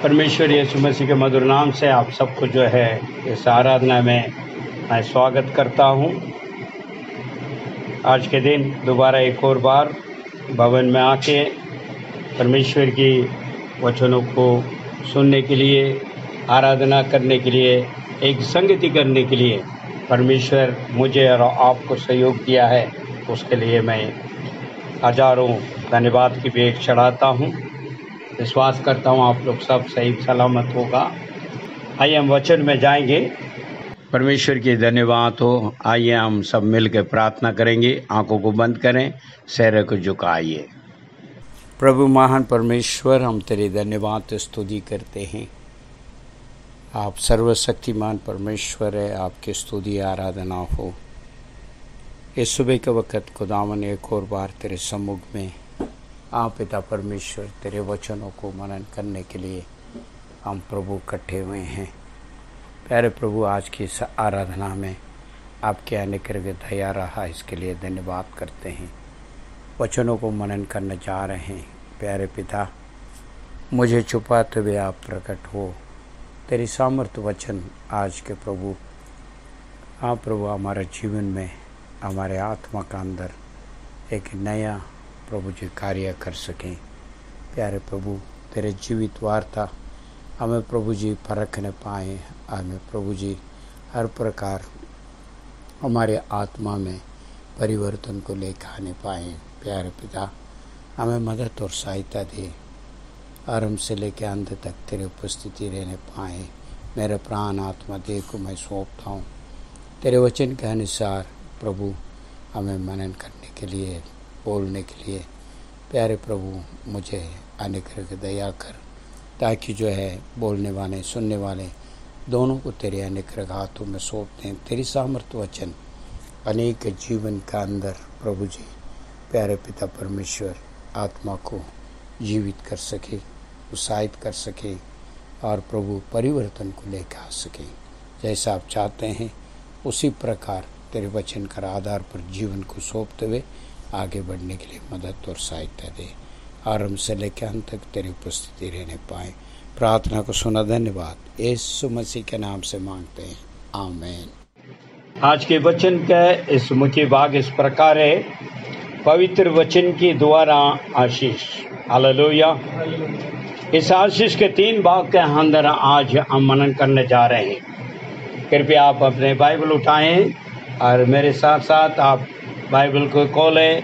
परमेश्वर यीशु मसीह के मधुर नाम से आप सबको जो है इस आराधना में मैं स्वागत करता हूं। आज के दिन दोबारा एक और बार भवन में आके परमेश्वर की वचनों को सुनने के लिए, आराधना करने के लिए, एक संगति करने के लिए परमेश्वर मुझे और आपको सहयोग दिया है। उसके लिए मैं हजारों धन्यवाद की भेंट चढ़ाता हूं। विश्वास करता हूं आप लोग सब सही सलामत होगा। आइए हम वचन में जाएंगे। परमेश्वर की धन्यवाद हो। आइए हम सब मिलकर प्रार्थना करेंगे। आंखों को बंद करें, सिर को झुकाइए। प्रभु महान परमेश्वर, हम तेरी धन्यवाद स्तुति करते हैं। आप सर्वशक्तिमान परमेश्वर है, आपकी स्तुति आराधना हो। इस सुबह के वक्त खुदावन एक और बार तेरे सम्मुख में पिता परमेश्वर तेरे वचनों को मनन करने के लिए हम प्रभु इकट्ठे हुए हैं। प्यारे प्रभु, आज की इस आराधना में आपके आने करके दया रहा, इसके लिए धन्यवाद करते हैं। वचनों को मनन करने जा रहे हैं। प्यारे पिता, मुझे छुपाते हुए आप प्रकट हो। तेरी सामर्थ वचन आज के प्रभु प्रभु हमारे जीवन में, हमारे आत्मा का अंदर एक नया प्रभु जी कार्य कर सकें। प्यारे प्रभु, तेरे जीवित वार्ता हमें प्रभु जी परखने पाएँ। हमें प्रभु जी हर प्रकार हमारे आत्मा में परिवर्तन को लेकर आने पाएँ। प्यारे पिता, हमें मदद और सहायता दे। आरंभ से लेकर अंत तक तेरे उपस्थिति रहने पाएँ। मेरे प्राण आत्मा देह को मैं सौंपता हूँ। तेरे वचन के अनुसार प्रभु हमें मनन करने के लिए, बोलने के लिए प्यारे प्रभु मुझे अनुग्रह दया कर, ताकि जो है बोलने वाले सुनने वाले दोनों को तेरे अनुग्रह हाथों में सौंपते हैं। तेरी सामर्थ वचन अनेक जीवन का अंदर प्रभु जी प्यारे पिता परमेश्वर आत्मा को जीवित कर सके, उत्साहित कर सके और प्रभु परिवर्तन को लेकर आ सके। जैसा आप चाहते हैं उसी प्रकार तेरे वचन का आधार पर जीवन को सौंपते हुए आगे बढ़ने के लिए मदद और सहायता दे। आरंभ से लेकर अंत तक तेरी उपस्थिति रहने पाए। प्रार्थना को सुना। धन्यवाद यीशु मसीह के नाम से मांगते हैं, आमीन। आज के वचन का इस मुख्य भाग इस प्रकार है, पवित्र वचन की द्वारा आशीष। हालेलुया। इस आशीष के 3 भाग के अंदर आज हम मनन करने जा रहे हैं। कृपया आप अपने बाइबल उठाएं और मेरे साथ साथ आप बाइबल को खोलें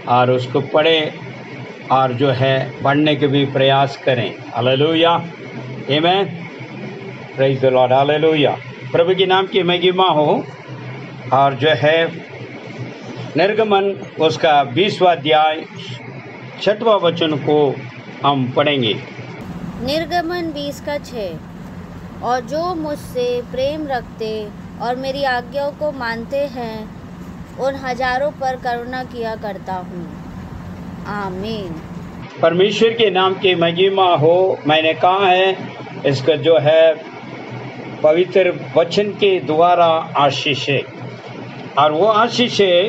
और उसको पढ़ें और जो है पढ़ने के भी प्रयास करें। हालेलुया, आमीन, प्रेज द लॉर्ड, हालेलुया। प्रभु के नाम की महिमा हो। और जो है निर्गमन उसका 20वां अध्याय 6वां वचन को हम पढ़ेंगे। निर्गमन 20:6। और जो मुझसे प्रेम रखते और मेरी आज्ञाओं को मानते हैं उन हजारों पर करुणा किया करता हूँ। आमीन। परमेश्वर के नाम की महिमा हो। मैंने कहा है इसका जो है पवित्र वचन के द्वारा आशीष है, और वो आशीष है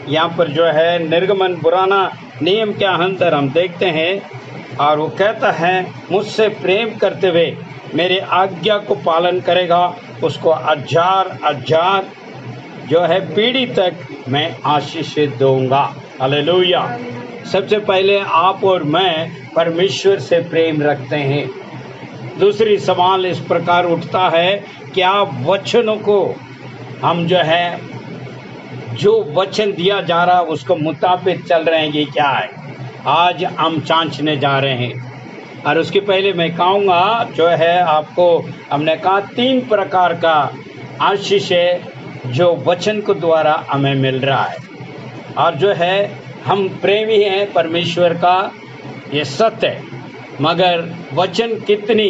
यहाँ पर जो है निर्गमन पुराना नियम के अंदर हम देखते हैं। और वो कहता है मुझसे प्रेम करते हुए मेरे आज्ञा को पालन करेगा, उसको हजार जो है पीढ़ी तक मैं आशीष दूंगा। हालेलुया। सबसे पहले आप और मैं परमेश्वर से प्रेम रखते हैं। दूसरी सवाल इस प्रकार उठता है, क्या वचनों को हम जो है जो वचन दिया जा रहा उसको मुताबिक चल रहे हैं? ये क्या है आज हम जांचने जा रहे हैं। और उसके पहले मैं कहूँगा जो है आपको, हमने कहा 3 प्रकार का आशीष है जो वचन को द्वारा हमें मिल रहा है। और जो है हम प्रेमी हैं परमेश्वर का, ये सत्य है, मगर वचन कितनी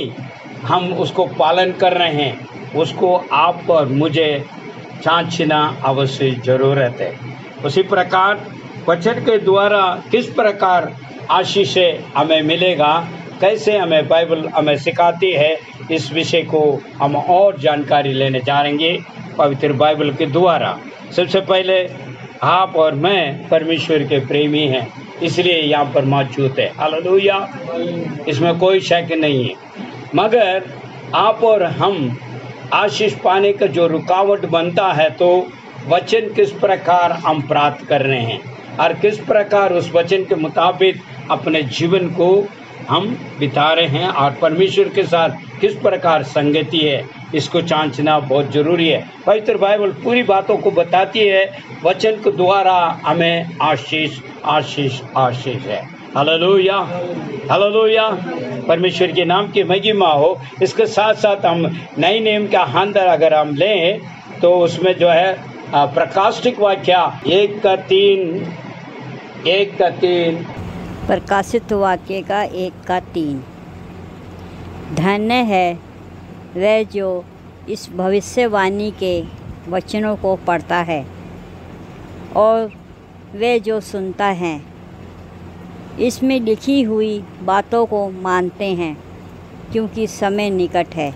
हम उसको पालन कर रहे हैं उसको आप और मुझे जांचना अवश्य जरूरत है। उसी प्रकार वचन के द्वारा किस प्रकार आशीष हमें मिलेगा, कैसे हमें बाइबल हमें सिखाती है, इस विषय को हम और जानकारी लेने जा रहे हैं पवित्र बाइबल के द्वारा। सबसे पहले आप और मैं परमेश्वर के प्रेमी हैं, इसलिए यहाँ पर मौजूद है। हालेलुया, इसमें कोई शक नहीं है। मगर आप और हम आशीष पाने का जो रुकावट बनता है, तो वचन किस प्रकार हम प्राप्त कर रहे हैं और किस प्रकार उस वचन के मुताबिक अपने जीवन को हम बिता रहे हैं और परमेश्वर के साथ किस प्रकार संगति है, इसको जांचना बहुत जरूरी है। पवित्र बाइबल पूरी बातों को बताती है, वचन के द्वारा हमें आशीष आशीष आशीष है। हालेलुया, हालेलुया, परमेश्वर के नाम की महिमा हो। इसके साथ साथ हम नए नियम का अंदर अगर हम लें तो उसमें जो है प्रकाशित वाक्य 1:3 प्रकाशित वाक्य का 1:3 धन्य है वह जो इस भविष्यवाणी के वचनों को पढ़ता है और वे जो सुनता है, इसमें लिखी हुई बातों को मानते हैं, क्योंकि समय निकट है।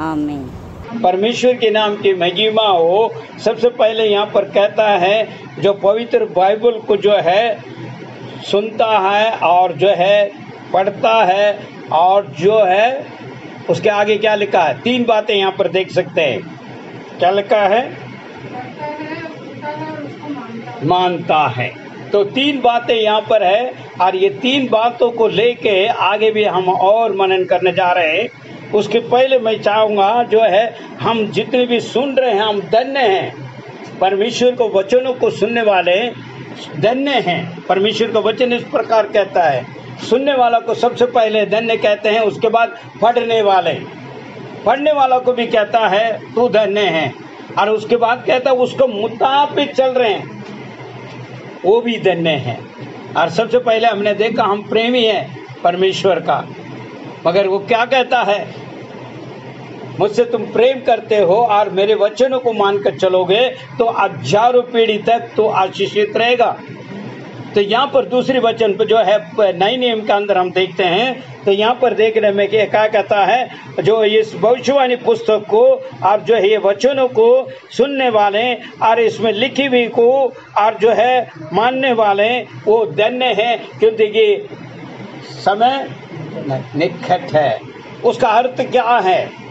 आमीन। परमेश्वर के नाम की महिमा हो। सबसे पहले यहाँ पर कहता है, जो पवित्र बाइबल को जो है सुनता है और जो है पढ़ता है, और जो है उसके आगे क्या लिखा है, 3 बातें यहाँ पर देख सकते हैं। क्या लिखा है? मानता है। तो 3 बातें यहाँ पर है और ये 3 बातों को लेके आगे भी हम और मनन करने जा रहे हैं। उसके पहले मैं चाहूँगा जो है हम जितने भी सुन रहे हैं, हम धन्य हैं। परमेश्वर को वचनों को सुनने वाले धन्य हैं। परमेश्वर का वचन इस प्रकार कहता है, सुनने वाला को सबसे पहले धन्य कहते हैं, उसके बाद पढ़ने वाला को भी कहता है तू धन्य है, और उसके बाद कहता है उसको मुताबिक चल रहे हैं, वो भी धन्य है। और सबसे पहले हमने देखा हम प्रेमी हैं परमेश्वर का, मगर वो क्या कहता है, मुझसे तुम प्रेम करते हो और मेरे वचनों को मानकर चलोगे तो हजारों पीढ़ी तक तो आशीषित रहेगा। तो यहाँ पर दूसरी वचन पर जो है नए नियम के अंदर हम देखते हैं, तो यहाँ पर देखने में क्या कहता है, जो इस भविष्यवाणी पुस्तक को और जो है ये वचनों को सुनने वाले और इसमें लिखी हुई को और जो है मानने वाले वो धन्य हैं, क्योंकि समय निकट है। उसका अर्थ क्या है?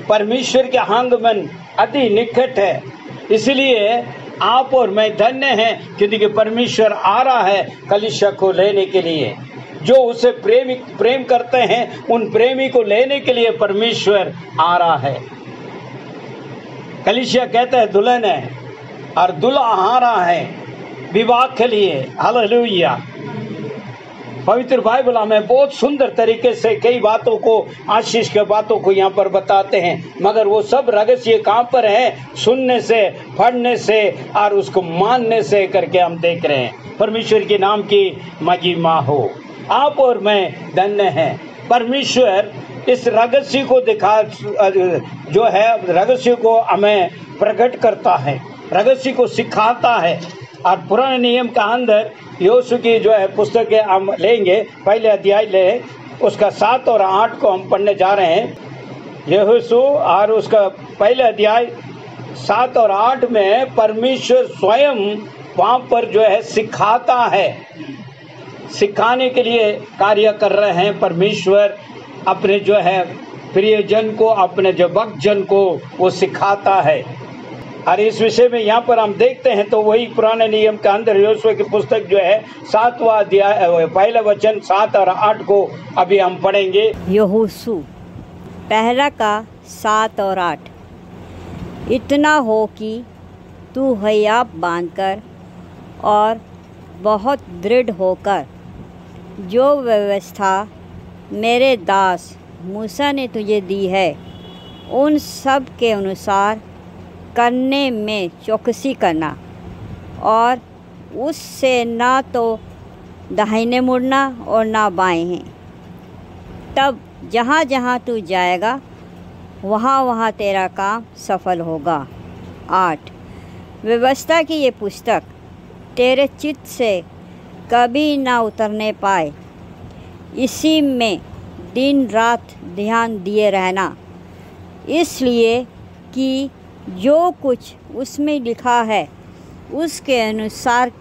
परमेश्वर के आगमन अति निकट है, इसलिए आप और मैं धन्य हैं, क्योंकि परमेश्वर आ रहा है कलीसिया को लेने के लिए। जो उसे प्रेम करते हैं, उन प्रेमी को लेने के लिए परमेश्वर आ रहा है। कलीसिया कहता है दुल्हन है और दूल्हा आ रहा है विवाह के लिए। हालेलुया। पवित्र बाइबल हमें बहुत सुंदर तरीके से कई बातों को, आशीष के बातों को यहाँ पर बताते हैं, मगर वो सब रहस्य कहाँ पर है? सुनने से, पढ़ने से और उसको मानने से करके हम देख रहे हैं। परमेश्वर के नाम की महिमा हो। आप और मैं धन्य हैं। परमेश्वर इस रहस्य को दिखा, जो है रहस्य को हमें प्रकट करता है, रहस्य को सिखाता है। और पुराने नियम का अंदर योशू की जो है पुस्तक हम लेंगे, पहले अध्याय ले, उसका 7 और 8 को हम पढ़ने जा रहे हैं। योशू और उसका पहले अध्याय 7 और 8 में परमेश्वर स्वयं वहाँ पर जो है सिखाता है, सिखाने के लिए कार्य कर रहे हैं। परमेश्वर अपने जो है प्रियजन को, अपने जो भक्तजन को वो सिखाता है। और इस विषय में यहाँ पर हम देखते हैं तो वही पुराने नियम के अंदर योशुआ की पुस्तक जो है 7वां अध्याय पहला वचन 7 और 8 को अभी हम पढ़ेंगे। यहोशू पहला का 7 और 8। इतना हो कि तू हयाब बांधकर और बहुत दृढ़ होकर जो व्यवस्था मेरे दास मूसा ने तुझे दी है उन सब के अनुसार करने में चौकसी करना, और उससे ना तो दाहिने मुड़ना और ना बाएं हैं। तब जहाँ जहाँ तू जाएगा वहाँ वहाँ तेरा काम सफल होगा। 8 व्यवस्था की ये पुस्तक तेरे चित्त से कभी ना उतरने पाए, इसी में दिन रात ध्यान दिए रहना, इसलिए कि जो कुछ उसमें लिखा है उसके अनुसार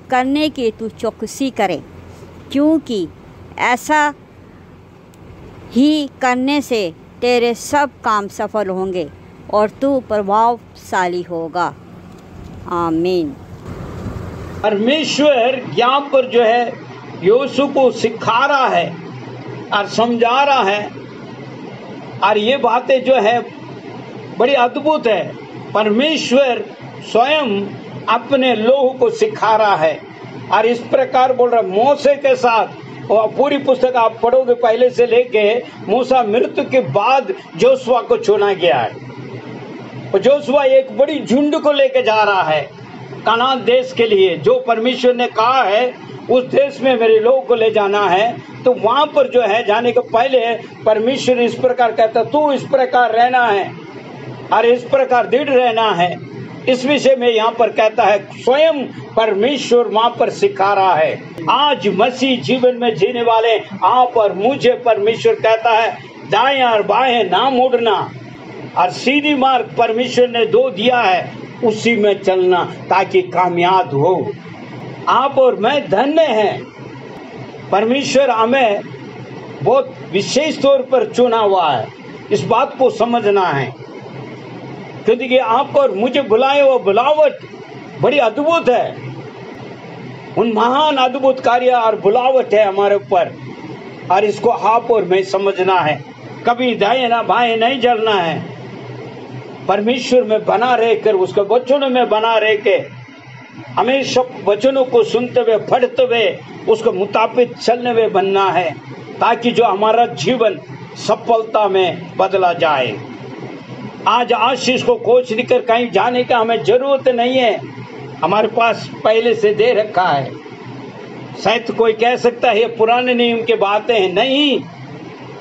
करने की तू चौकसी करे, क्योंकि ऐसा ही करने से तेरे सब काम सफल होंगे और तू प्रभावशाली होगा। आमीन। परमेश्वर यहाँ पर जो है यीशु को सिखा रहा है और समझा रहा है, और ये बातें जो है बड़ी अद्भुत है। परमेश्वर स्वयं अपने लोगों को सिखा रहा है और इस प्रकार बोल रहा है मूसा के साथ। और पूरी पुस्तक आप पढ़ोगे पहले से लेके मूसा मृत्यु के बाद जोशुआ को चुना गया है, और जोशुआ एक बड़ी झुंड को लेके जा रहा है कनान देश के लिए। जो परमेश्वर ने कहा है उस देश में मेरे लोगों को ले जाना है, तो वहां पर जो है जाने के पहले परमेश्वर इस प्रकार कहता तू इस प्रकार रहना है और इस प्रकार दृढ़ रहना है। इस विषय में यहाँ पर कहता है स्वयं परमेश्वर वहां पर सिखा रहा है। आज मसीह जीवन में जीने वाले आप और मुझे परमेश्वर कहता है दाएं और बाएं ना मुड़ना, और सीधी मार्ग परमेश्वर ने दो दिया है उसी में चलना ताकि कामयाब हो। आप और मैं धन्य हैं, परमेश्वर हमें बहुत विशेष तौर पर चुना हुआ है। इस बात को समझना है, क्योंकि आप और मुझे बुलाए वो बुलावट बड़ी अद्भुत है। उन महान अद्भुत कार्य और बुलावट है हमारे ऊपर, और इसको आप और मैं समझना है। कभी दाएं ना बाएं नहीं जलना है, परमेश्वर में बना रहकर उसके वचनों में बना रह के हमेशा वचनों को सुनते हुए पढ़ते हुए उसके मुताबिक चलने हुए बनना है, ताकि जो हमारा जीवन सफलता में बदला जाए। आज आशीष को खोज लेकर कहीं जाने का हमें जरूरत नहीं है, हमारे पास पहले से दे रखा है। शायद कोई कह सकता है ये पुराने नियम की बातें हैं, नहीं,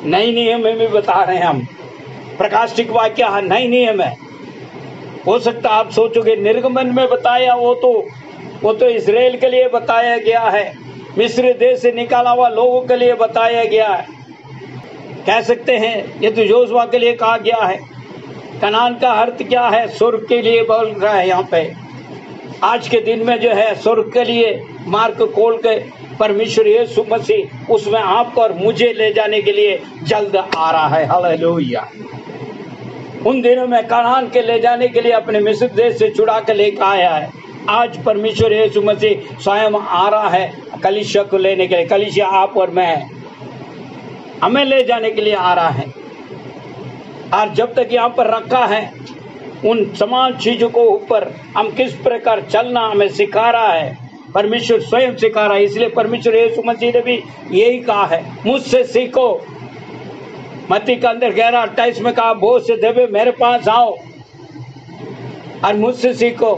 नई नियम में भी बता रहे हैं हम। प्रकाशिक वाक्य नई नियम है। हो सकता आप सोचोगे निर्गमन में बताया, वो तो इजराइल के लिए बताया गया है, मिस्र देश से निकाला हुआ लोगों के लिए बताया गया है। कह सकते हैं ये तो योशुआ के लिए कहा गया है। कनान का अर्थ क्या है? स्वर्ग के लिए बोल रहा है यहाँ पे। आज के दिन में जो है स्वर्ग के लिए मार्ग खोल के परमेश्वर यीशु मसीह उसमें आपको और मुझे ले जाने के लिए जल्द आ रहा है। हालेलुया। उन दिनों में कनान के ले जाने के लिए अपने मिस्र देश से छुड़ा के लेकर आया है। आज परमेश्वर यीशु मसीह स्वयं आ रहा है कलीसिया को लेने के लिए। कलीसिया आप और मैं, हमें ले जाने के लिए आ रहा है। और जब तक यहाँ पर रखा है उन समान चीजों को ऊपर हम किस प्रकार चलना हमें सिखा रहा है, परमेश्वर स्वयं सिखा रहा है। इसलिए परमेश्वर यीशु मसीह ने भी यही कहा है, मुझसे सीखो। मत्ती के अंदर 11:28 में कहा, बोझ से दबे मेरे पास आओ और मुझसे सीखो।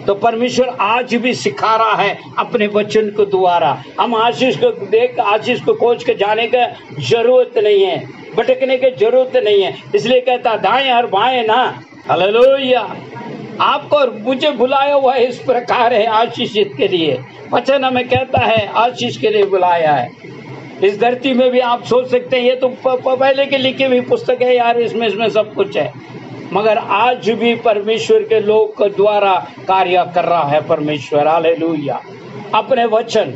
तो परमेश्वर आज भी सिखा रहा है अपने वचन को द्वारा। हम आशीष को देख आशीष को खोज के जाने का जरूरत नहीं है, भटकने की जरूरत नहीं है। इसलिए कहता दाएं और बाएं ना। हालेलुया। आपको और मुझे बुलाया हुआ इस प्रकार है आशीषित के लिए। वचन हमें कहता है आशीष के लिए बुलाया है। इस धरती में भी आप सोच सकते हैं ये तो पहले की लिखी हुई पुस्तक है यार, इसमें सब कुछ है, मगर आज भी परमेश्वर के लोग के द्वारा कार्य कर रहा है परमेश्वर। हालेलुया। अपने वचन,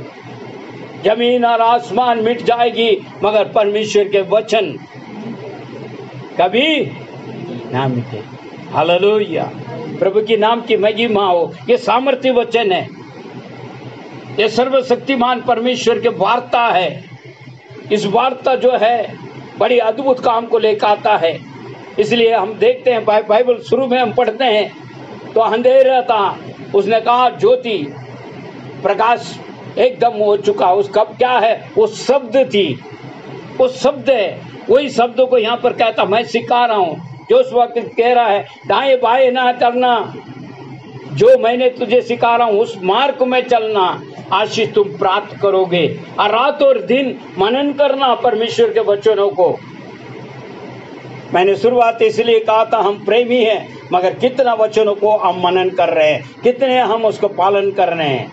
जमीन और आसमान मिट जाएगी मगर परमेश्वर के वचन कभी ना मिटे। हालेलुया। प्रभु की नाम की महिमा हो। ये सामर्थ्य वचन है, ये सर्वशक्तिमान परमेश्वर की वार्ता है। इस वार्ता जो है बड़ी अद्भुत काम को लेकर आता है। इसलिए हम देखते हैं बाइबल शुरू में हम पढ़ते हैं तो अंधेरा था, उसने कहा ज्योति, प्रकाश एकदम हो चुका। उसका क्या है? वो शब्द थी, वो शब्द है। वही शब्दों को यहाँ पर कहता मैं सिखा रहा हूँ। जो उस वक्त कह रहा है दाएं बाएं ना करना, जो मैंने तुझे सिखा रहा हूँ उस मार्ग में चलना, आशीष तुम प्राप्त करोगे। और रात और दिन मनन करना परमेश्वर के वचनों को। मैंने शुरुआत इसलिए कहा था हम प्रेमी हैं, मगर कितना वचनों को हम मनन कर रहे हैं, कितने हम उसको पालन कर रहे हैं,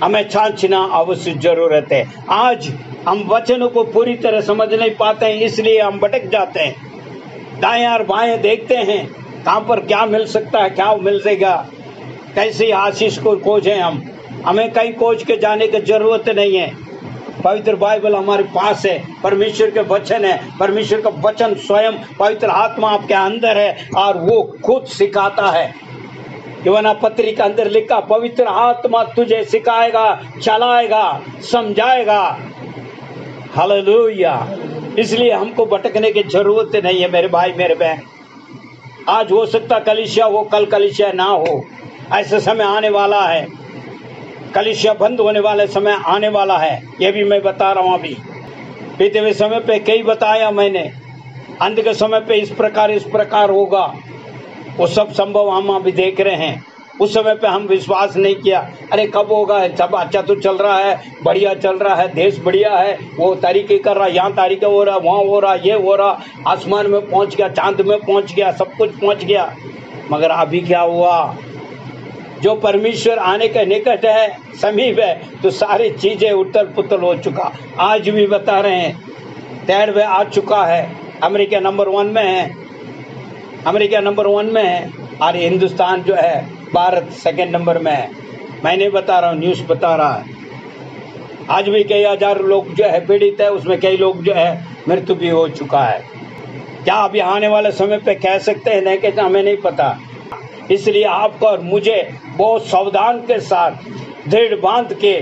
हमें छांछना अवश्य जरूरत है। आज हम वचनों को पूरी तरह समझ नहीं पाते हैं, इसलिए हम भटक जाते हैं। दाएं और बाएं देखते हैं कहाँ पर क्या मिल सकता है, क्या मिलेगा, कैसे आशीष को खोजें हम। हमें कहीं खोज के जाने की जरूरत नहीं है। पवित्र बाइबल हमारे पास है, परमेश्वर के वचन है, परमेश्वर का वचन स्वयं पवित्र आत्मा आपके अंदर है और वो खुद सिखाता है। यूहन्ना पत्री के अंदर लिखा, पवित्र आत्मा तुझे सिखाएगा, चलाएगा, समझाएगा। हालेलुया। इसलिए हमको भटकने की जरूरत नहीं है मेरे भाई मेरे बहन। आज हो सकता कलीसिया हो, कल कलीसिया ना हो, ऐसा समय आने वाला है। कलीसिया बंद होने वाले समय आने वाला है, ये भी मैं बता रहा हूँ। अभी बीते हुए समय पे कई बताया मैंने, अंत के समय पे इस प्रकार होगा। वो सब संभव हम अभी देख रहे हैं। उस समय पे हम विश्वास नहीं किया, अरे कब होगा, सब अच्छा तो चल रहा है, बढ़िया चल रहा है, देश बढ़िया है, वो तारीखें कर रहा है, यहाँ तारीखें हो रहा है, वहाँ हो रहा है, ये हो रहा, आसमान में पहुँच गया, चांद में पहुँच गया, सब कुछ पहुँच गया। मगर अभी क्या हुआ? जो परमेश्वर आने के निकट है, समीप है, तो सारी चीजें उथल पुथल हो चुका। आज भी बता रहे हैं, 13वें आ चुका है, अमेरिका नंबर 1 में है, अमेरिका नंबर 1 में है, और हिंदुस्तान जो है भारत 2nd नंबर में है। मैं नहीं बता रहा हूँ, न्यूज़ बता रहा है। आज भी कई हजार लोग जो है पीड़ित है, उसमें कई लोग जो है मृत्यु भी हो चुका है। क्या अभी आने वाले समय पे कह सकते हैं? नहीं कहते, हमें नहीं पता। इसलिए आपको और मुझे बहुत सावधान के साथ दृढ़ बांध के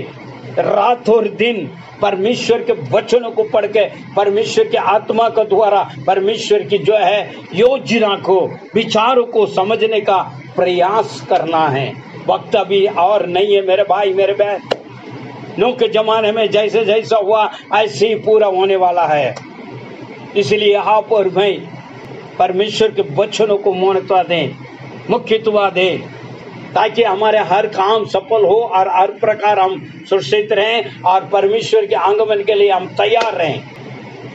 रात और दिन परमेश्वर के वचनों को पढ़ के, परमेश्वर के आत्मा के द्वारा परमेश्वर की जो है योजना को, विचारों को समझने का प्रयास करना है। वक्त अभी और नहीं है मेरे भाई मेरे बहन। नूह के जमाने में जैसे जैसा हुआ ऐसे ही पूरा होने वाला है। इसलिए आप और मैं परमेश्वर के वचनों को मान्यता दें, मुख्यत्व दें, ताकि हमारे हर काम सफल हो और हर प्रकार हम सुरक्षित रहें और परमेश्वर के आगमन के लिए हम तैयार रहें।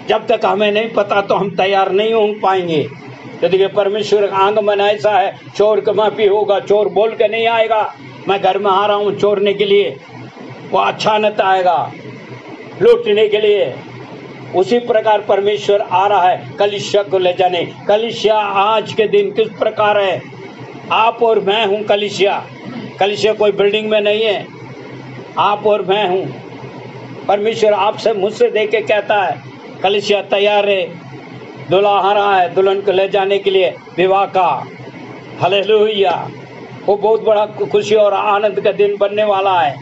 जब तक हमें नहीं पता तो हम तैयार नहीं हो पाएंगे। यदि परमेश्वर का आगमन ऐसा है, चोर का माफी होगा, चोर बोल के नहीं आएगा मैं घर में आ रहा हूँ चोरने के लिए, वो अचानक आएगा लूटने के लिए। उसी प्रकार परमेश्वर आ रहा है कलीसिया को ले जाने। कलीसिया आज के दिन किस प्रकार है? आप और मैं हूँ कलीसिया। कलीसिया कोई बिल्डिंग में नहीं है, आप और मैं हूँ। परमेश्वर आपसे मुझसे देख के कहता है कलीसिया तैयार है, दूल्हा आ रहा है दुल्हन को ले जाने के लिए विवाह का। हालेलुया। वो बहुत बड़ा खुशी और आनंद का दिन बनने वाला है।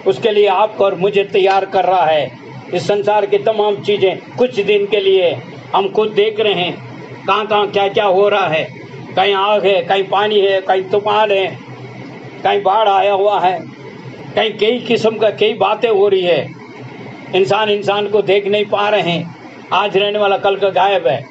उसके लिए आपको और मुझे तैयार कर रहा है। इस संसार की तमाम चीजें कुछ दिन के लिए हम खुद देख रहे हैं, कहाँ क्या क्या हो रहा है। कहीं आग है, कहीं पानी है, कहीं तूफान है, कहीं बाढ़ आया हुआ है, कहीं कई किस्म का कई बातें हो रही है। इंसान को देख नहीं पा रहे हैं। आज रहने वाला कल का गायब है,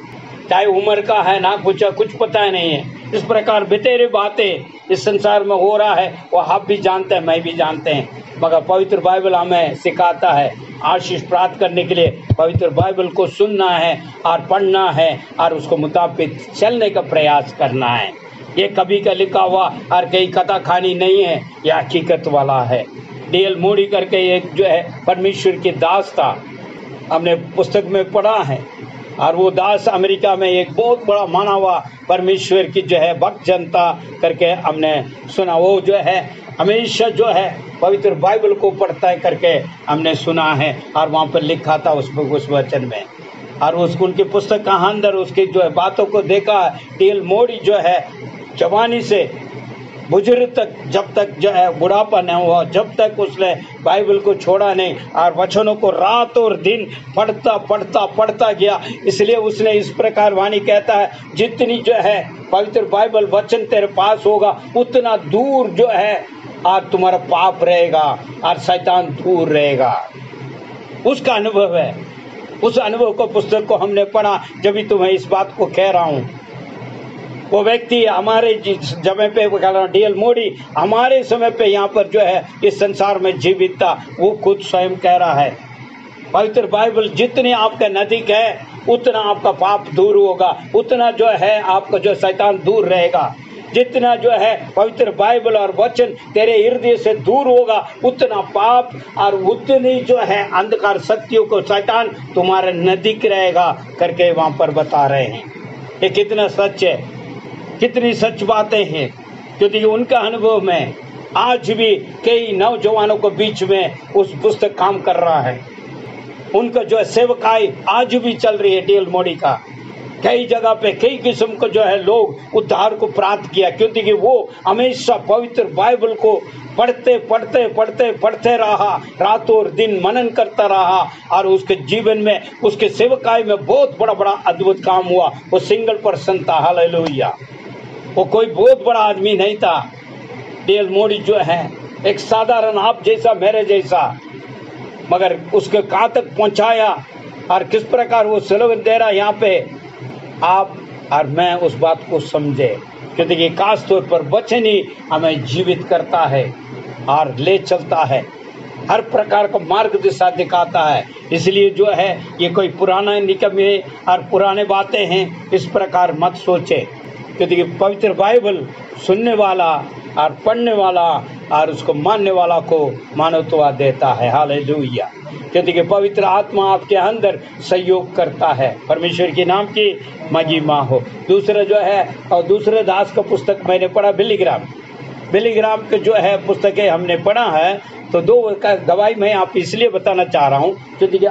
चाहे उम्र का है ना कुछ पता नहीं है। इस प्रकार बितेरे बातें इस संसार में हो रहा है, वो आप भी जानते हैं, मैं भी जानते हैं। मगर पवित्र बाइबल हमें सिखाता है आशीष प्राप्त करने के लिए पवित्र बाइबल को सुनना है और पढ़ना है और उसको मुताबिक चलने का प्रयास करना है। ये कभी का लिखा हुआ और कई कथा खानी नहीं है, ये हकीकत वाला है। D.L. मूडी करके एक जो है परमेश्वर की दास था, हमने पुस्तक में पढ़ा है। और वो दास अमेरिका में एक बहुत बड़ा माना हुआ परमेश्वर की जो है भक्त जनता करके हमने सुना। वो जो है हमेशा जो है पवित्र बाइबल को पढ़ता है करके हमने सुना है। और वहाँ पर लिखा था उस वचन में, और उसको उनकी पुस्तक का अंदर उसकी जो है बातों को देखा। D.L. मूडी जो है जवानी से बुजुर्ग तक, जब तक जो है बुढ़ापा नहीं हुआ, जब तक उसने बाइबल को छोड़ा नहीं और वचनों को रात और दिन पढ़ता गया। इसलिए उसने इस प्रकार वाणी कहता है, जितनी जो है पवित्र बाइबल वचन तेरे पास होगा उतना दूर जो है और तुम्हारा पाप रहेगा और शैतान दूर रहेगा। उसका अनुभव है, उस अनुभव को पुस्तक को हमने पढ़ा, जब भी तुम्हें इस बात को कह रहा हूँ। वो व्यक्ति हमारे जगह पे D.L. मूडी हमारे समय पे यहाँ पर जो है इस संसार में जीवित था। वो खुद स्वयं कह रहा है पवित्र बाइबल जितने आपका नजदीक है उतना आपका पाप दूर होगा, उतना जो है आपका जो शैतान दूर रहेगा। जितना जो है पवित्र बाइबल और वचन तेरे हृदय से दूर होगा उतना पाप और उतनी जो है अंधकार शक्तियों को शैतान तुम्हारे नजदीक रहेगा करके वहाँ पर बता रहे हैं। ये कितना सच है, कितनी सच बातें हैं, क्योंकि उनका अनुभव में आज भी कई नौजवानों को बीच में उस पुस्तक काम कर रहा है। उनका जो है सेवकाई आज भी चल रही है। डीएल मोडी का कई जगह पे कई किस्म को जो है लोग उद्धार को प्राप्त किया, क्योंकि वो हमेशा पवित्र बाइबल को पढ़ते रहा, रातों और दिन मनन करता रहा, और उसके जीवन में, उसके सेवकाई में बहुत बड़ा अद्भुत काम हुआ। वो सिंगल पर्सन था, हालेलुया। वो कोई बहुत बड़ा आदमी नहीं था। डीएल मोडी जो है एक साधारण आप जैसा मेरे जैसा, मगर उसके कहाँ तक पहुंचाया और किस प्रकार वो स्लोगन दे रहा यहाँ पे, आप और मैं उस बात को समझे, क्योंकि खास तौर पर वचन ही हमें जीवित करता है और ले चलता है, हर प्रकार का मार्ग दिशा दिखाता है। इसलिए जो है ये कोई पुराना नियम है और पुराने बातें हैं, इस प्रकार मत सोचे, क्योंकि पवित्र बाइबल सुनने वाला और पढ़ने वाला और उसको मानने वाला को मानवता देता है, हालेलुया। क्योंकि पवित्र आत्मा आपके अंदर सहयोग करता है। परमेश्वर के नाम की महिमा हो। दूसरा जो है, और दूसरे दास का पुस्तक मैंने पढ़ा, बिली ग्राम के जो है पुस्तकें हमने पढ़ा है, तो दो का गवाही मैं आप इसलिए बताना चाह रहा हूँ, क्योंकि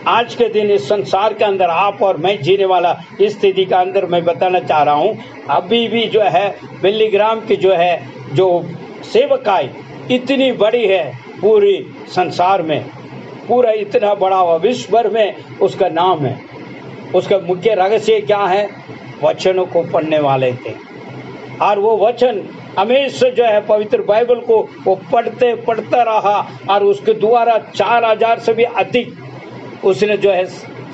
आज के दिन इस संसार के अंदर आप और मैं जीने वाला इस स्थिति का अंदर मैं बताना चाह रहा हूँ, अभी भी जो है बिली ग्राम की जो है जो सेवकाई इतनी बड़ी है पूरी संसार में, पूरा इतना बड़ा विश्व भर में उसका नाम है। उसका मुख्य रहस्य क्या है? वचनों को पढ़ने वाले थे, और वो वचन हमेशा जो है पवित्र बाइबल को वो पढ़ता रहा, और उसके द्वारा 4000 से भी अधिक उसने जो है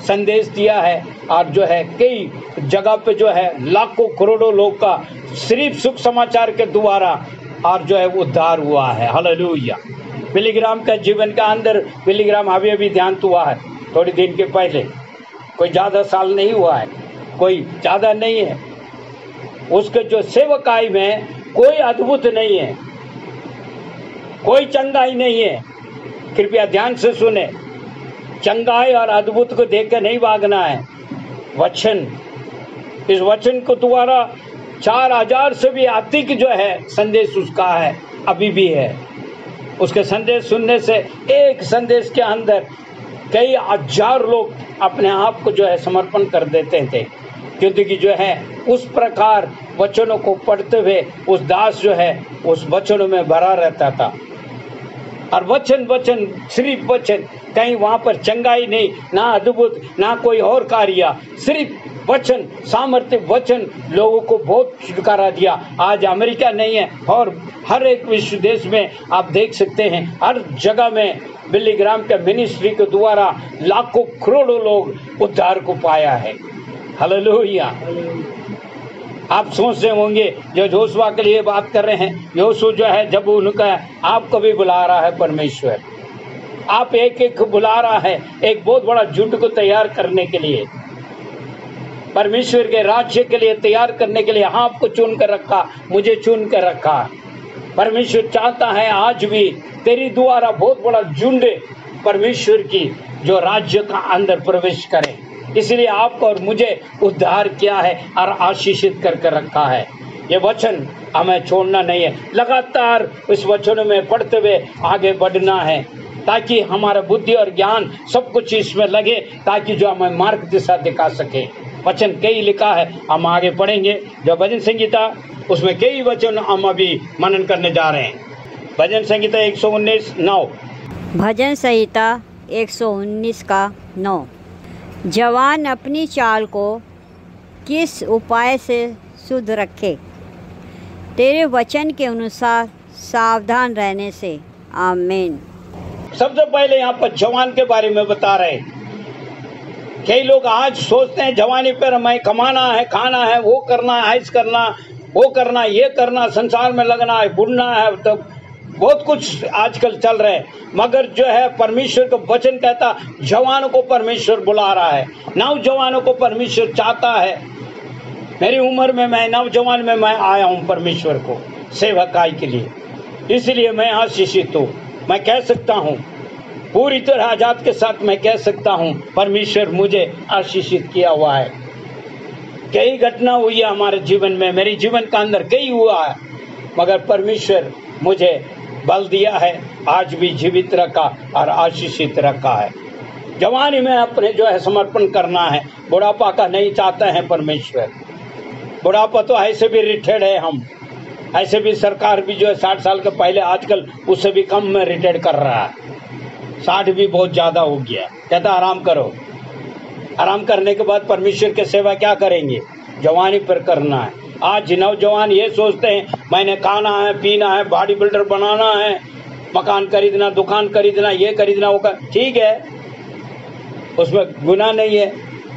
संदेश दिया है, और जो है कई जगह पे जो है लाखों करोड़ों लोग का सिर्फ सुख समाचार के द्वारा और जो है उद्धार हुआ है, हालेलुया। बिली ग्राम का जीवन का अंदर, बिली ग्राम अभी ध्यान हुआ है थोड़ी दिन के पहले, कोई ज़्यादा साल नहीं हुआ है, कोई ज़्यादा नहीं है। उसके जो सेवकाई में कोई अद्भुत नहीं है, कोई चंगाई नहीं है। कृपया ध्यान से सुने, चंगाई और अद्भुत को देखकर नहीं भागना है। वचन, इस वचन को द्वारा 4000 से भी अधिक जो है संदेश उसका है, अभी भी है। उसके संदेश सुनने से एक संदेश के अंदर कई हजार लोग अपने आप को जो है समर्पण कर देते थे, क्योंकि जो है उस प्रकार वचनों को पढ़ते हुए उस दास जो है उस वचनों में भरा रहता था। और वचन सिर्फ वचन, कहीं वहाँ पर चंगाई नहीं, ना अद्भुत, ना कोई और कार्य, सिर्फ वचन, सामर्थ्य वचन लोगों को बहुत छुटकारा दिया। आज अमेरिका नहीं है और हर एक विश्व देश में आप देख सकते हैं, हर जगह में बिली ग्राम के मिनिस्ट्री के द्वारा लाखों करोड़ों लोग उद्धार को पाया है, हालेलुया। आप सोच रहे होंगे जो योशुआ के लिए बात कर रहे हैं, योशुआ जो है जब उनका आपको भी बुला रहा है परमेश्वर, आप एक बुला रहा है एक बहुत बड़ा झुंड को तैयार करने के लिए, परमेश्वर के राज्य के लिए तैयार करने के लिए आपको चुन कर रखा, मुझे चुन कर रखा। परमेश्वर चाहता है आज भी तेरी द्वारा बहुत बड़ा झुंड परमेश्वर की जो राज्य का अंदर प्रवेश करे, इसलिए आपको और मुझे उद्धार किया है और आशीषित करके रखा है। ये वचन हमें छोड़ना नहीं है, लगातार इस वचनों में पढ़ते हुए आगे बढ़ना है, ताकि हमारा बुद्धि और ज्ञान सब कुछ इसमें लगे, ताकि जो हमें मार्ग दिशा दिखा सके। वचन कई लिखा है, हम आगे पढ़ेंगे। जो भजन संगीता उसमें कई वचन हम अभी मनन करने जा रहे हैं। भजन संगीता 119:9। भजन संहिता 119 का 9। जवान अपनी चाल को किस उपाय से शुद्ध रखे, तेरे वचन के अनुसार सावधान रहने से। आमीन। सबसे पहले यहाँ पर जवान के बारे में बता रहे हैं। कई लोग आज सोचते हैं जवानी पर हमें कमाना है, खाना है, वो करना है, ऐसा करना, वो करना, ये करना, संसार में लगना है, बुढ़ना है, तो बहुत कुछ आजकल चल रहे हैं। मगर जो है परमेश्वर का वचन कहता जवानों को परमेश्वर बुला रहा है, नौजवानों को परमेश्वर चाहता है। मेरी उम्र में मैं नौजवान में मैं आया हूँ परमेश्वर को सेवकाई के लिए, इसलिए मैं आशीषित हूँ। मैं कह सकता हूँ पूरी तरह आजाद के साथ मैं कह सकता हूँ परमेश्वर मुझे आशीषित किया हुआ है। कई घटना हुई है हमारे जीवन में, मेरे जीवन का अंदर कई हुआ है, मगर परमेश्वर मुझे बल दिया है, आज भी जीवित रखा और आशीषित रखा है। जवानी में अपने जो है समर्पण करना है, बुढ़ापा का नहीं चाहते हैं परमेश्वर। बुढ़ापा तो ऐसे भी रिटायर्ड है हम, ऐसे भी सरकार भी जो है 60 साल के पहले आजकल उससे भी कम में रिटायर्ड कर रहा है। 60 भी बहुत ज़्यादा हो गया, कहता आराम करो। आराम करने के बाद परमेश्वर की सेवा क्या करेंगे? जवानी पर करना है। आज नौजवान ये सोचते हैं मैंने खाना है, पीना है, बॉडी बिल्डर बनाना है, मकान खरीदना, दुकान खरीदना, ये खरीदना, वो ठीक है, उसमें गुनाह नहीं है,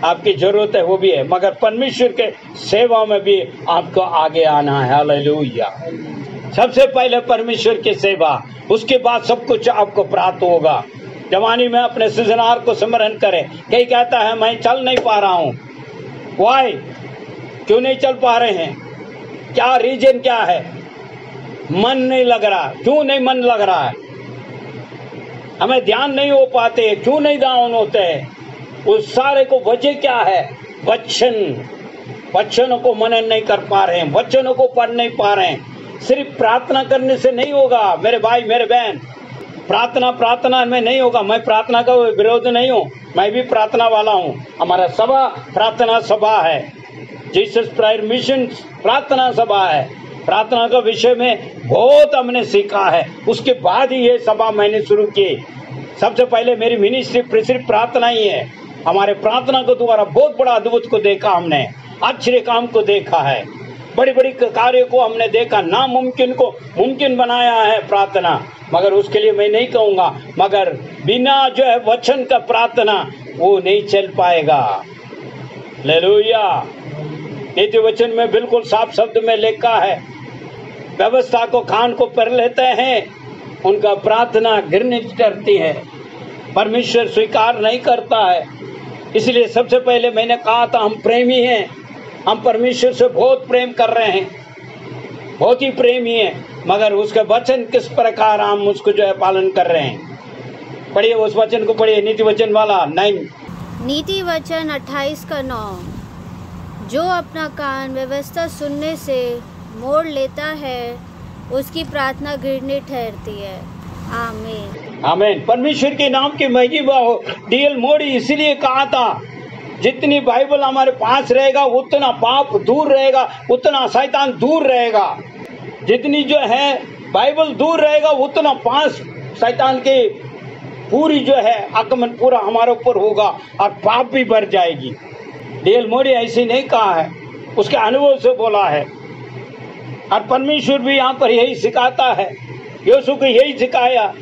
आपकी जरूरत है वो भी है, मगर परमेश्वर के सेवा में भी आपको आगे आना है। हालेलुया। सबसे पहले परमेश्वर की सेवा, उसके बाद सब कुछ आपको प्राप्त होगा। जवानी में अपने सृजनहार को स्मरण करें। कई कहता है मैं चल नहीं पा रहा हूँ, वाई, क्यों नहीं चल पा रहे हैं? क्या रीजन क्या है? मन नहीं लग रहा। क्यों नहीं मन लग रहा है? हमें ध्यान नहीं हो पाते, क्यों नहीं ध्यान होते हैं? उस सारे को वजह क्या है? वचनों को मनन नहीं कर पा रहे हैं, वचनों को पढ़ नहीं पा रहे हैं। सिर्फ प्रार्थना करने से नहीं होगा मेरे भाई मेरे बहन, प्रार्थना में नहीं होगा। मैं प्रार्थना का विरोध नहीं हूँ, मैं भी प्रार्थना वाला हूँ। हमारा सभा प्रार्थना सभा है, जीसस प्रेयर मिशन प्रार्थना सभा है। प्रार्थना के विषय में बहुत हमने सीखा है, उसके बाद ही ये सभा मैंने शुरू की। सबसे पहले मेरी मिनिस्ट्री सिर्फ प्रार्थना ही है। हमारे प्रार्थना को द्वारा बहुत बड़ा अद्भुत को देखा हमने, आश्चर्य काम को देखा है, बड़ी बड़ी कार्य को हमने देखा, नामुमकिन को मुमकिन बनाया है प्रार्थना। मगर उसके लिए मैं नहीं कहूँगा, मगर बिना जो है वचन का प्रार्थना वो नहीं चल पाएगा। हालेलुया। नीति वचन में बिल्कुल साफ शब्द में लिखा है, व्यवस्था को खान को पर लेते हैं, उनका प्रार्थना घृणित करती है, परमेश्वर स्वीकार नहीं करता है। इसलिए सबसे पहले मैंने कहा था हम प्रेमी हैं, हम परमेश्वर से बहुत प्रेम कर रहे हैं, बहुत ही प्रेमी हैं, मगर उसके वचन किस प्रकार हम उसको जो है पालन कर रहे हैं। पढ़िए उस वचन को, पढ़िए नीति वचन वाला 9। नीति वचन 28 का 9। जो अपना कान व्यवस्था सुनने से मोड़ लेता है, उसकी प्रार्थना घृणित ठहरती है। आमीन आमीन। परमेश्वर के नाम की महिमा हो। डीएल मोडी इसीलिए कहा था जितनी बाइबल हमारे पास रहेगा उतना पाप दूर रहेगा, उतना शैतान दूर रहेगा। जितनी जो है बाइबल दूर रहेगा उतना पास शैतान के पूरी जो है आक्रमण पूरा हमारे ऊपर होगा और पाप भी बढ़ जाएगी। डीएल मोडी ऐसे नहीं कहा है, उसके अनुभव से बोला है। और परमेश्वर भी यहाँ पर यही सिखाता है, यीशु को यही सिखाया,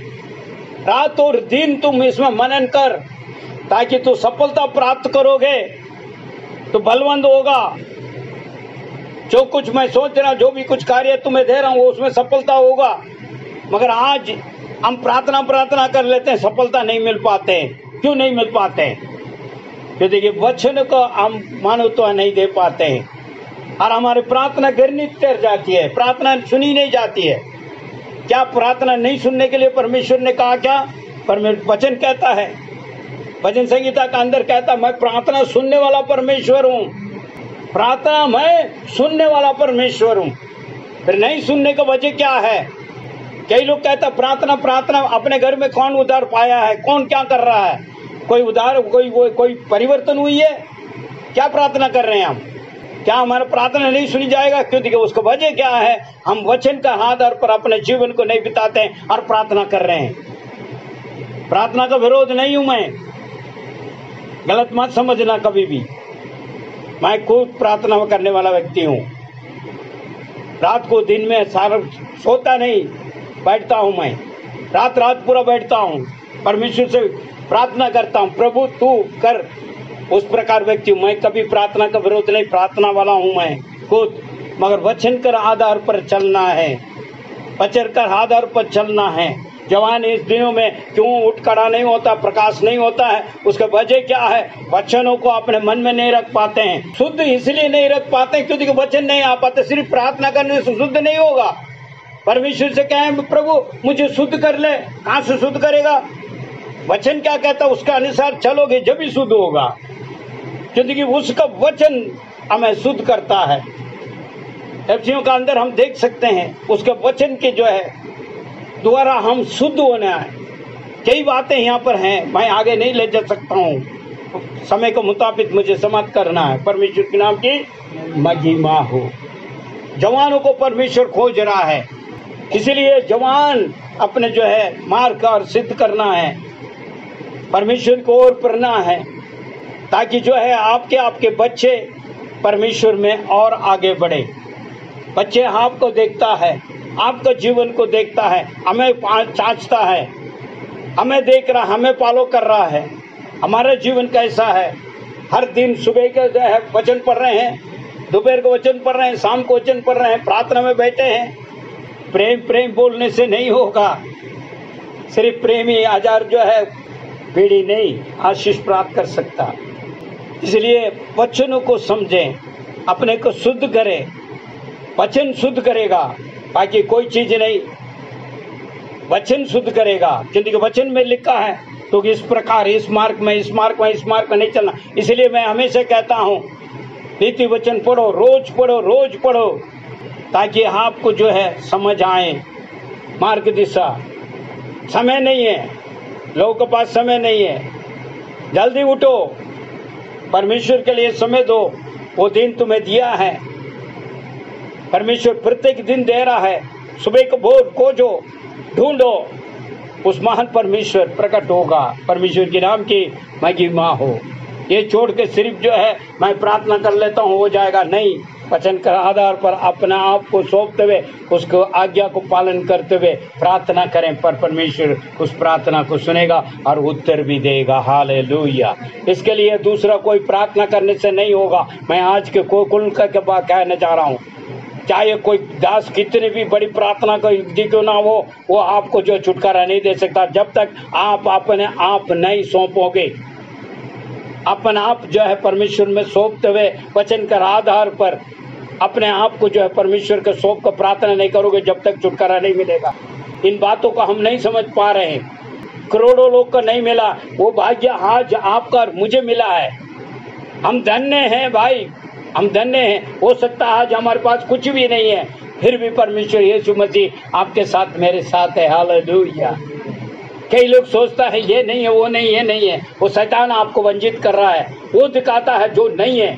रात और दिन तुम इसमें मनन कर ताकि तू सफलता प्राप्त करोगे, तो बलवंत होगा। जो कुछ मैं सोच रहा, जो भी कुछ कार्य तुम्हें दे रहा हूँ उसमें सफलता होगा। मगर आज हम प्रार्थना कर लेते हैं, सफलता नहीं मिल पाते। क्यों नहीं मिल पाते? क्योंकि देखिए वचन को हम मानवता नहीं दे पाते हैं और हमारी प्रार्थना घृणित कर जाती है, प्रार्थना सुनी नहीं जाती है। क्या प्रार्थना नहीं सुनने के लिए परमेश्वर ने कहा? क्या वचन कहता है, भजन संहिता का अंदर कहता मैं प्रार्थना सुनने वाला परमेश्वर हूँ, प्रार्थना मैं सुनने वाला परमेश्वर हूँ। फिर नहीं सुनने का वजह क्या है? कई लोग कहता प्रार्थना अपने घर में कौन उद्धार पाया है, कौन क्या कर रहा है, कोई उद्धार कोई परिवर्तन हुई है? क्या प्रार्थना कर रहे हैं हम? क्या हमारा प्रार्थना नहीं सुनी जाएगा? क्योंकि उसका वजह क्या है? हम वचन का आधार पर अपने जीवन को नहीं बिताते हैं और प्रार्थना कर रहे हैं। प्रार्थना का विरोध नहीं हूं मैं, गलत मत समझना कभी भी। मैं खुद प्रार्थना करने वाला व्यक्ति हूँ। रात को दिन में सारा सोता नहीं, बैठता हूँ मैं, रात पूरा बैठता हूँ, परमेश्वर से प्रार्थना करता हूँ, प्रभु तू कर। उस प्रकार व्यक्ति हूँ मैं, कभी प्रार्थना का विरोध नहीं, प्रार्थना वाला हूँ मैं खुद। मगर वचन कर आधार पर चलना है, वचन कर आधार पर चलना है। जवान इस दिनों में क्यों उठ खड़ा नहीं होता, प्रकाश नहीं होता है? उसका वजह क्या है? वचनों को अपने मन में नहीं रख पाते हैं। शुद्ध इसलिए नहीं रख पाते क्योंकि वचन नहीं आ पाते। सिर्फ प्रार्थना करने से शुद्ध नहीं होगा। परमेश्वर से कहें प्रभु मुझे शुद्ध कर ले, कहाँ से शुद्ध करेगा? वचन क्या कहता उसके अनुसार चलोगे जब ही शुद्ध होगा, क्योंकि उसका वचन हमें शुद्ध करता है। एफिसियों का अंदर हम देख सकते हैं उसके वचन के जो है द्वारा हम शुद्ध होना है। कई बातें यहाँ पर हैं, मैं आगे नहीं ले जा सकता हूँ, समय के मुताबिक मुझे समाप्त करना है। परमेश्वर के नाम की महिमा हो। जवानों को परमेश्वर खोज रहा है, इसलिए जवान अपने जो है मार्ग का सिद्ध करना है, परमेश्वर को ओर पढ़ना है, ताकि जो है आपके बच्चे परमेश्वर में और आगे बढ़े। बच्चे आपको देखता है, आपका जीवन को देखता है, हमें जांचता है, हमें देख रहा, हमें फॉलो कर रहा है, हमारा जीवन कैसा है। हर दिन सुबह का जो है वचन पढ़ रहे हैं, दोपहर को वचन पढ़ रहे हैं, शाम को वचन पढ़ रहे हैं, प्रार्थना में बैठे हैं। प्रेम प्रेम बोलने से नहीं होगा, सिर्फ प्रेम ही हजार जो है पीढ़ी नहीं आशीष प्राप्त कर सकता। इसलिए वचनों को समझें, अपने को शुद्ध करें। वचन शुद्ध करेगा, बाकी कोई चीज नहीं, वचन शुद्ध करेगा। क्योंकि वचन में लिखा है तो इस प्रकार इस मार्ग में नहीं चलना। इसलिए मैं हमेशा कहता हूँ नीति वचन पढ़ो, रोज पढ़ो, ताकि आपको जो है समझ आए मार्ग दिशा। समय नहीं है, लोगों के पास समय नहीं है, जल्दी उठो, परमेश्वर के लिए समय दो। वो दिन तुम्हें दिया है, परमेश्वर प्रत्येक दिन दे रहा है। सुबह को भोर खोजो, ढूंढो, उस महान परमेश्वर प्रकट होगा। परमेश्वर के नाम की महिमा हो। ये छोड़ के सिर्फ जो है मैं प्रार्थना कर लेता हूँ हो जाएगा, नहीं। वचन के आधार पर अपना आप को सौंपते हुए, उसको आज्ञा को पालन करते हुए प्रार्थना करें, पर परमेश्वर उस प्रार्थना को सुनेगा और उत्तर भी देगा। हालेलुया। इसके लिए दूसरा कोई प्रार्थना करने से नहीं होगा। मैं आज के कुल के बाद कहने जा रहा हूँ, चाहे कोई दास कितनी भी बड़ी प्रार्थना क्यों ना हो, वो आपको जो छुटकारा नहीं दे सकता जब तक आप अपने आप नहीं सौंपोगे। अपना आप जो है परमेश्वर में सौंपते हुए वचन के आधार पर अपने आप को जो है परमेश्वर के सौंप कर प्रार्थना नहीं करोगे, जब तक छुटकारा नहीं मिलेगा। इन बातों को हम नहीं समझ पा रहे हैं। करोड़ों लोग को नहीं मिला, वो भाग्य आज आपका और मुझे मिला है। हम धन्य हैं भाई, हम धन्य हैं। हो सकता है आज हमारे पास कुछ भी नहीं है, फिर भी परमेश्वर यीशु मसीह आपके साथ, मेरे साथ है। हालेलुया। कई लोग सोचता है ये नहीं है, वो नहीं, ये नहीं है। वो शैतान आपको वंचित कर रहा है। वो दिखाता है जो नहीं है,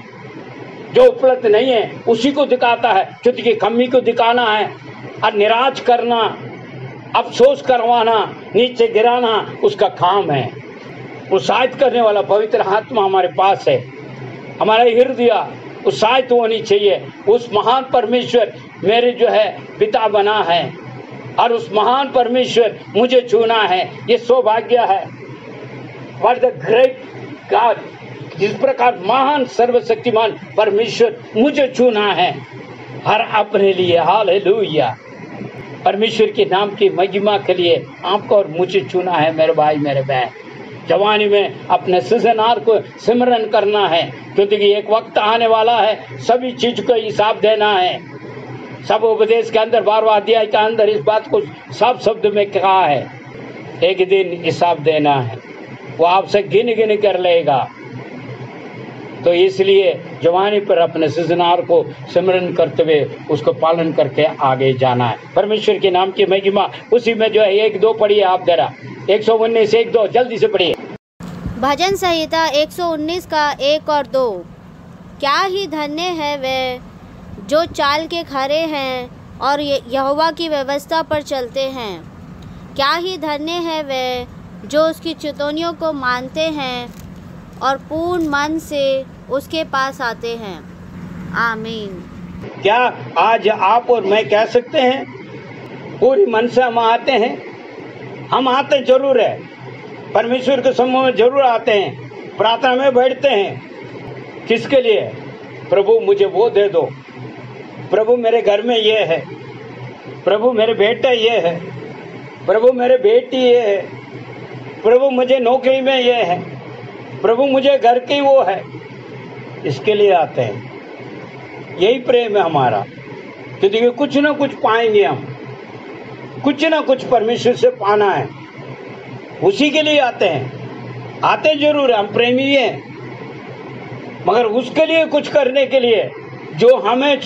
जो उपलब्ध नहीं है, उसी को दिखाता है। क्योंकि कमी को दिखाना है और निराश करना, अफसोस करवाना, नीचे गिराना उसका काम है। उत्साहित करने वाला पवित्र आत्मा हमारे पास है। हमारा हृदय उत्साहित होनी चाहिए। उस महान परमेश्वर मेरे जो है पिता बना है और उस महान परमेश्वर मुझे चुना है। ये सौभाग्य है। व्हाट द ग्रेट गॉड, जिस प्रकार महान सर्वशक्तिमान परमेश्वर मुझे चुना है हर अपने लिए। हालेलुया। परमेश्वर के नाम की महिमा के लिए आपको और मुझे चुना है मेरे भाई, मेरे बहन। जवानी में अपने सृजनहार को सिमरन करना है, क्योंकि एक वक्त आने वाला है, सभी चीज को हिसाब देना है। सब उपदेश के अंदर 12वां अध्याय के अंदर इस बात को साफ शब्द में कहा है, एक दिन हिसाब देना है। वो आपसे गिन गिन कर लेगा। तो इसलिए जवानी पर अपने सृजनहार को सिमरन करते हुए उसको पालन करके आगे जाना है। परमेश्वर के नाम की महिमा। उसी में जो है 1-2 पढ़िए आप जरा, 119 1-2 जल्दी से पढ़िए। भजन संहिता 119 का 1 और 2। क्या ही धन्य है वे जो चाल के खरे हैं और यहोवा की व्यवस्था पर चलते हैं। क्या ही धन्य है वे जो उसकी चितौनियों को मानते हैं और पूर्ण मन से उसके पास आते हैं। आमीन। क्या आज आप और मैं कह सकते हैं पूरी मन से हम आते हैं? हम आते जरूर है, परमेश्वर के समूह में जरूर आते हैं, प्रार्थना में बैठते हैं। किसके लिए? प्रभु मुझे वो दे दो, प्रभु मेरे घर में ये है, प्रभु मेरे बेटा ये है, प्रभु मेरे बेटी ये है, प्रभु मुझे नौकरी में ये है, प्रभु मुझे घर की वो है। इसके लिए आते हैं। यही प्रेम है हमारा, क्योंकि कुछ ना कुछ पाएंगे हम, कुछ ना कुछ परमेश्वर से पाना है, उसी के लिए आते हैं। आते जरूर है, हम प्रेमी हैं, मगर उसके लिए कुछ करने के लिए जो हमें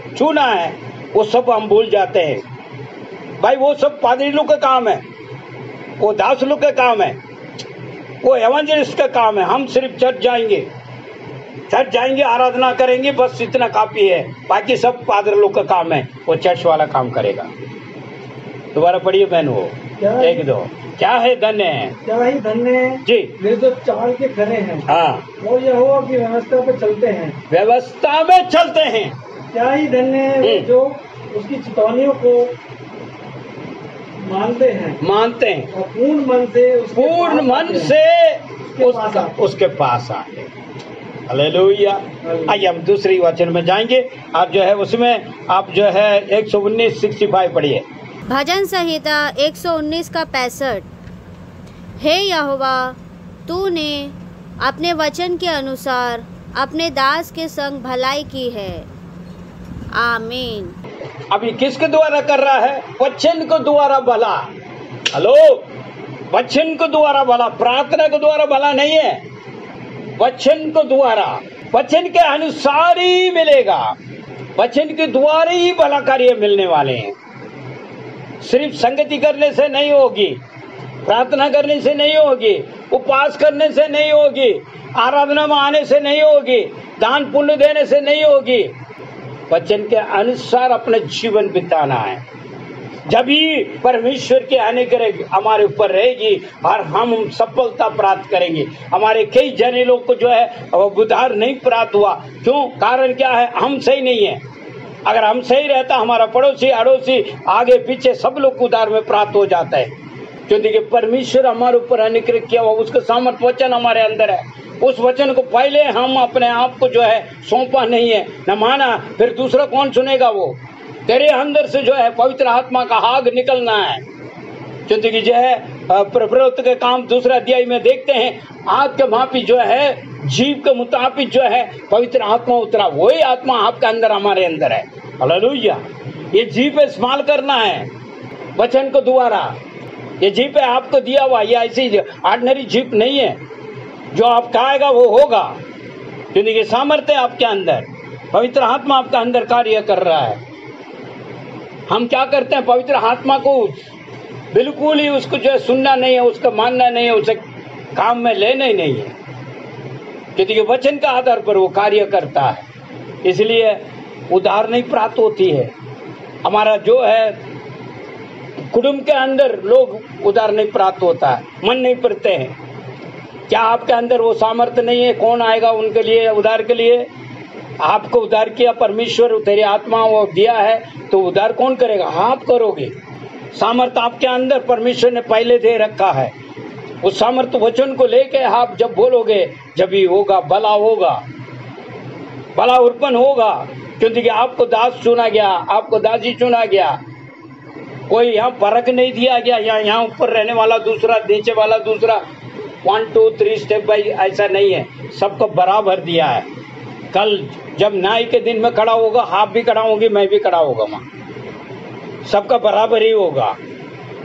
छूना है वो सब हम भूल जाते हैं। भाई वो सब पादरी लोग का काम है, वो दास लोग का काम है, वो एवेंजलिस्ट का काम है। हम सिर्फ चर्च जाएंगे, आराधना करेंगे, बस इतना काफी है। बाकी सब पादरी लोग का काम है, वो चर्च वाला काम करेगा। दोबारा पढ़िए बहन, वो एक दो। क्या है धन्य है, क्या ही धन्य है जी वे जो चाल के खरे हैं, हाँ, वो यहोवा की व्यवस्था पे चलते हैं। व्यवस्था में चलते हैं। क्या ही धन्य है वे जो उसकी चितौनियों को मानते हैं और पूर्ण मन से उसके पास आते हैं। हालेलुया। आइए हम दूसरी वचन में जाएंगे। आप जो है उसमें आप जो है 119:65 पढ़िए। भजन संहिता 119 का 65। हे यहोवा, तूने अपने वचन के अनुसार अपने दास के संग भलाई की है। आमीन। अभी किसके द्वारा कर रहा है? वचन को द्वारा भला। हेलो, वचन को द्वारा भला, प्रार्थना के द्वारा भला नहीं है, वचन को द्वारा, वचन के अनुसार ही मिलेगा, वचन के द्वारा ही भला कार्य मिलने वाले हैं। सिर्फ संगति करने से नहीं होगी, प्रार्थना करने से नहीं होगी, उपवास करने से नहीं होगी, आराधना में आने से नहीं होगी, दान पुण्य देने से नहीं होगी। वचन के अनुसार अपना जीवन बिताना है। जब ही परमेश्वर की अनुग्रह हमारे ऊपर रहेगी और हम सफलता प्राप्त करेंगे। हमारे कई जने लोग को जो है उद्धार नहीं प्राप्त हुआ। क्यों? कारण क्या है? हम सही नहीं है। अगर हम सही रहता, हमारा पड़ोसी अड़ोसी आगे पीछे सब लोग उद्धार में प्राप्त हो जाता है। क्योंकि परमेश्वर हमारे ऊपर अनुग्रह किया हुआ, उसका सामर्थ वचन हमारे अंदर है। उस वचन को पहले हम अपने आप को जो है सौंपा नहीं है, न माना, फिर दूसरा कौन सुनेगा? वो तेरे अंदर से जो है पवित्र आत्मा का आग निकलना है। क्योंकि जो है प्रवृत्ति के काम दूसरा अध्याय में देखते हैं, आग के मापी जो है जीव के मुताबिक जो है पवित्र आत्मा उतरा, वही आत्मा आपके अंदर हमारे अंदर है। हालेलुया। ये जीव पे इस्तेमाल करना है वचन को द्वारा। ये जीव पे आपको दिया हुआ, ये ऐसी ऑर्डिनरी जीव नहीं है। जो आप खाएगा वो होगा, क्योंकि ये सामर्थ्य है आपके अंदर, पवित्र आत्मा आपके अंदर कार्य कर रहा है। हम क्या करते हैं? पवित्र आत्मा को बिल्कुल ही उसको जो है सुनना नहीं है, उसका मानना नहीं है, उसे काम में लेना ही नहीं है, क्योंकि वचन के आधार पर वो कार्य करता है। इसलिए उद्धार नहीं प्राप्त होती है। हमारा जो है कुटुंब के अंदर लोग उद्धार नहीं प्राप्त होता है, मन नहीं पड़ते हैं। क्या आपके अंदर वो सामर्थ्य नहीं है? कौन आएगा उनके लिए उद्धार के लिए? आपको उद्धार किया परमेश्वर, तेरी आत्मा वो दिया है, तो उद्धार कौन करेगा? आप करोगे। सामर्थ्य आपके अंदर परमेश्वर ने पहले दे रखा है। उस सामर्थ्य वचन को लेके आप जब बोलोगे, जब ही होगा, भला होगा, भला उत्पन्न होगा। क्योंकि आपको दास चुना गया, आपको दासी चुना गया। कोई यहाँ फर्क नहीं दिया गया, यहाँ ऊपर रहने वाला दूसरा, नीचे वाला दूसरा, 1 2 3 स्टेप बाई, ऐसा नहीं है। सबको बराबर दिया है। कल जब न्याय के दिन में खड़ा होगा, आप भी खड़ा होंगे, मैं भी खड़ा होगा, वहाँ सबका बराबर ही होगा।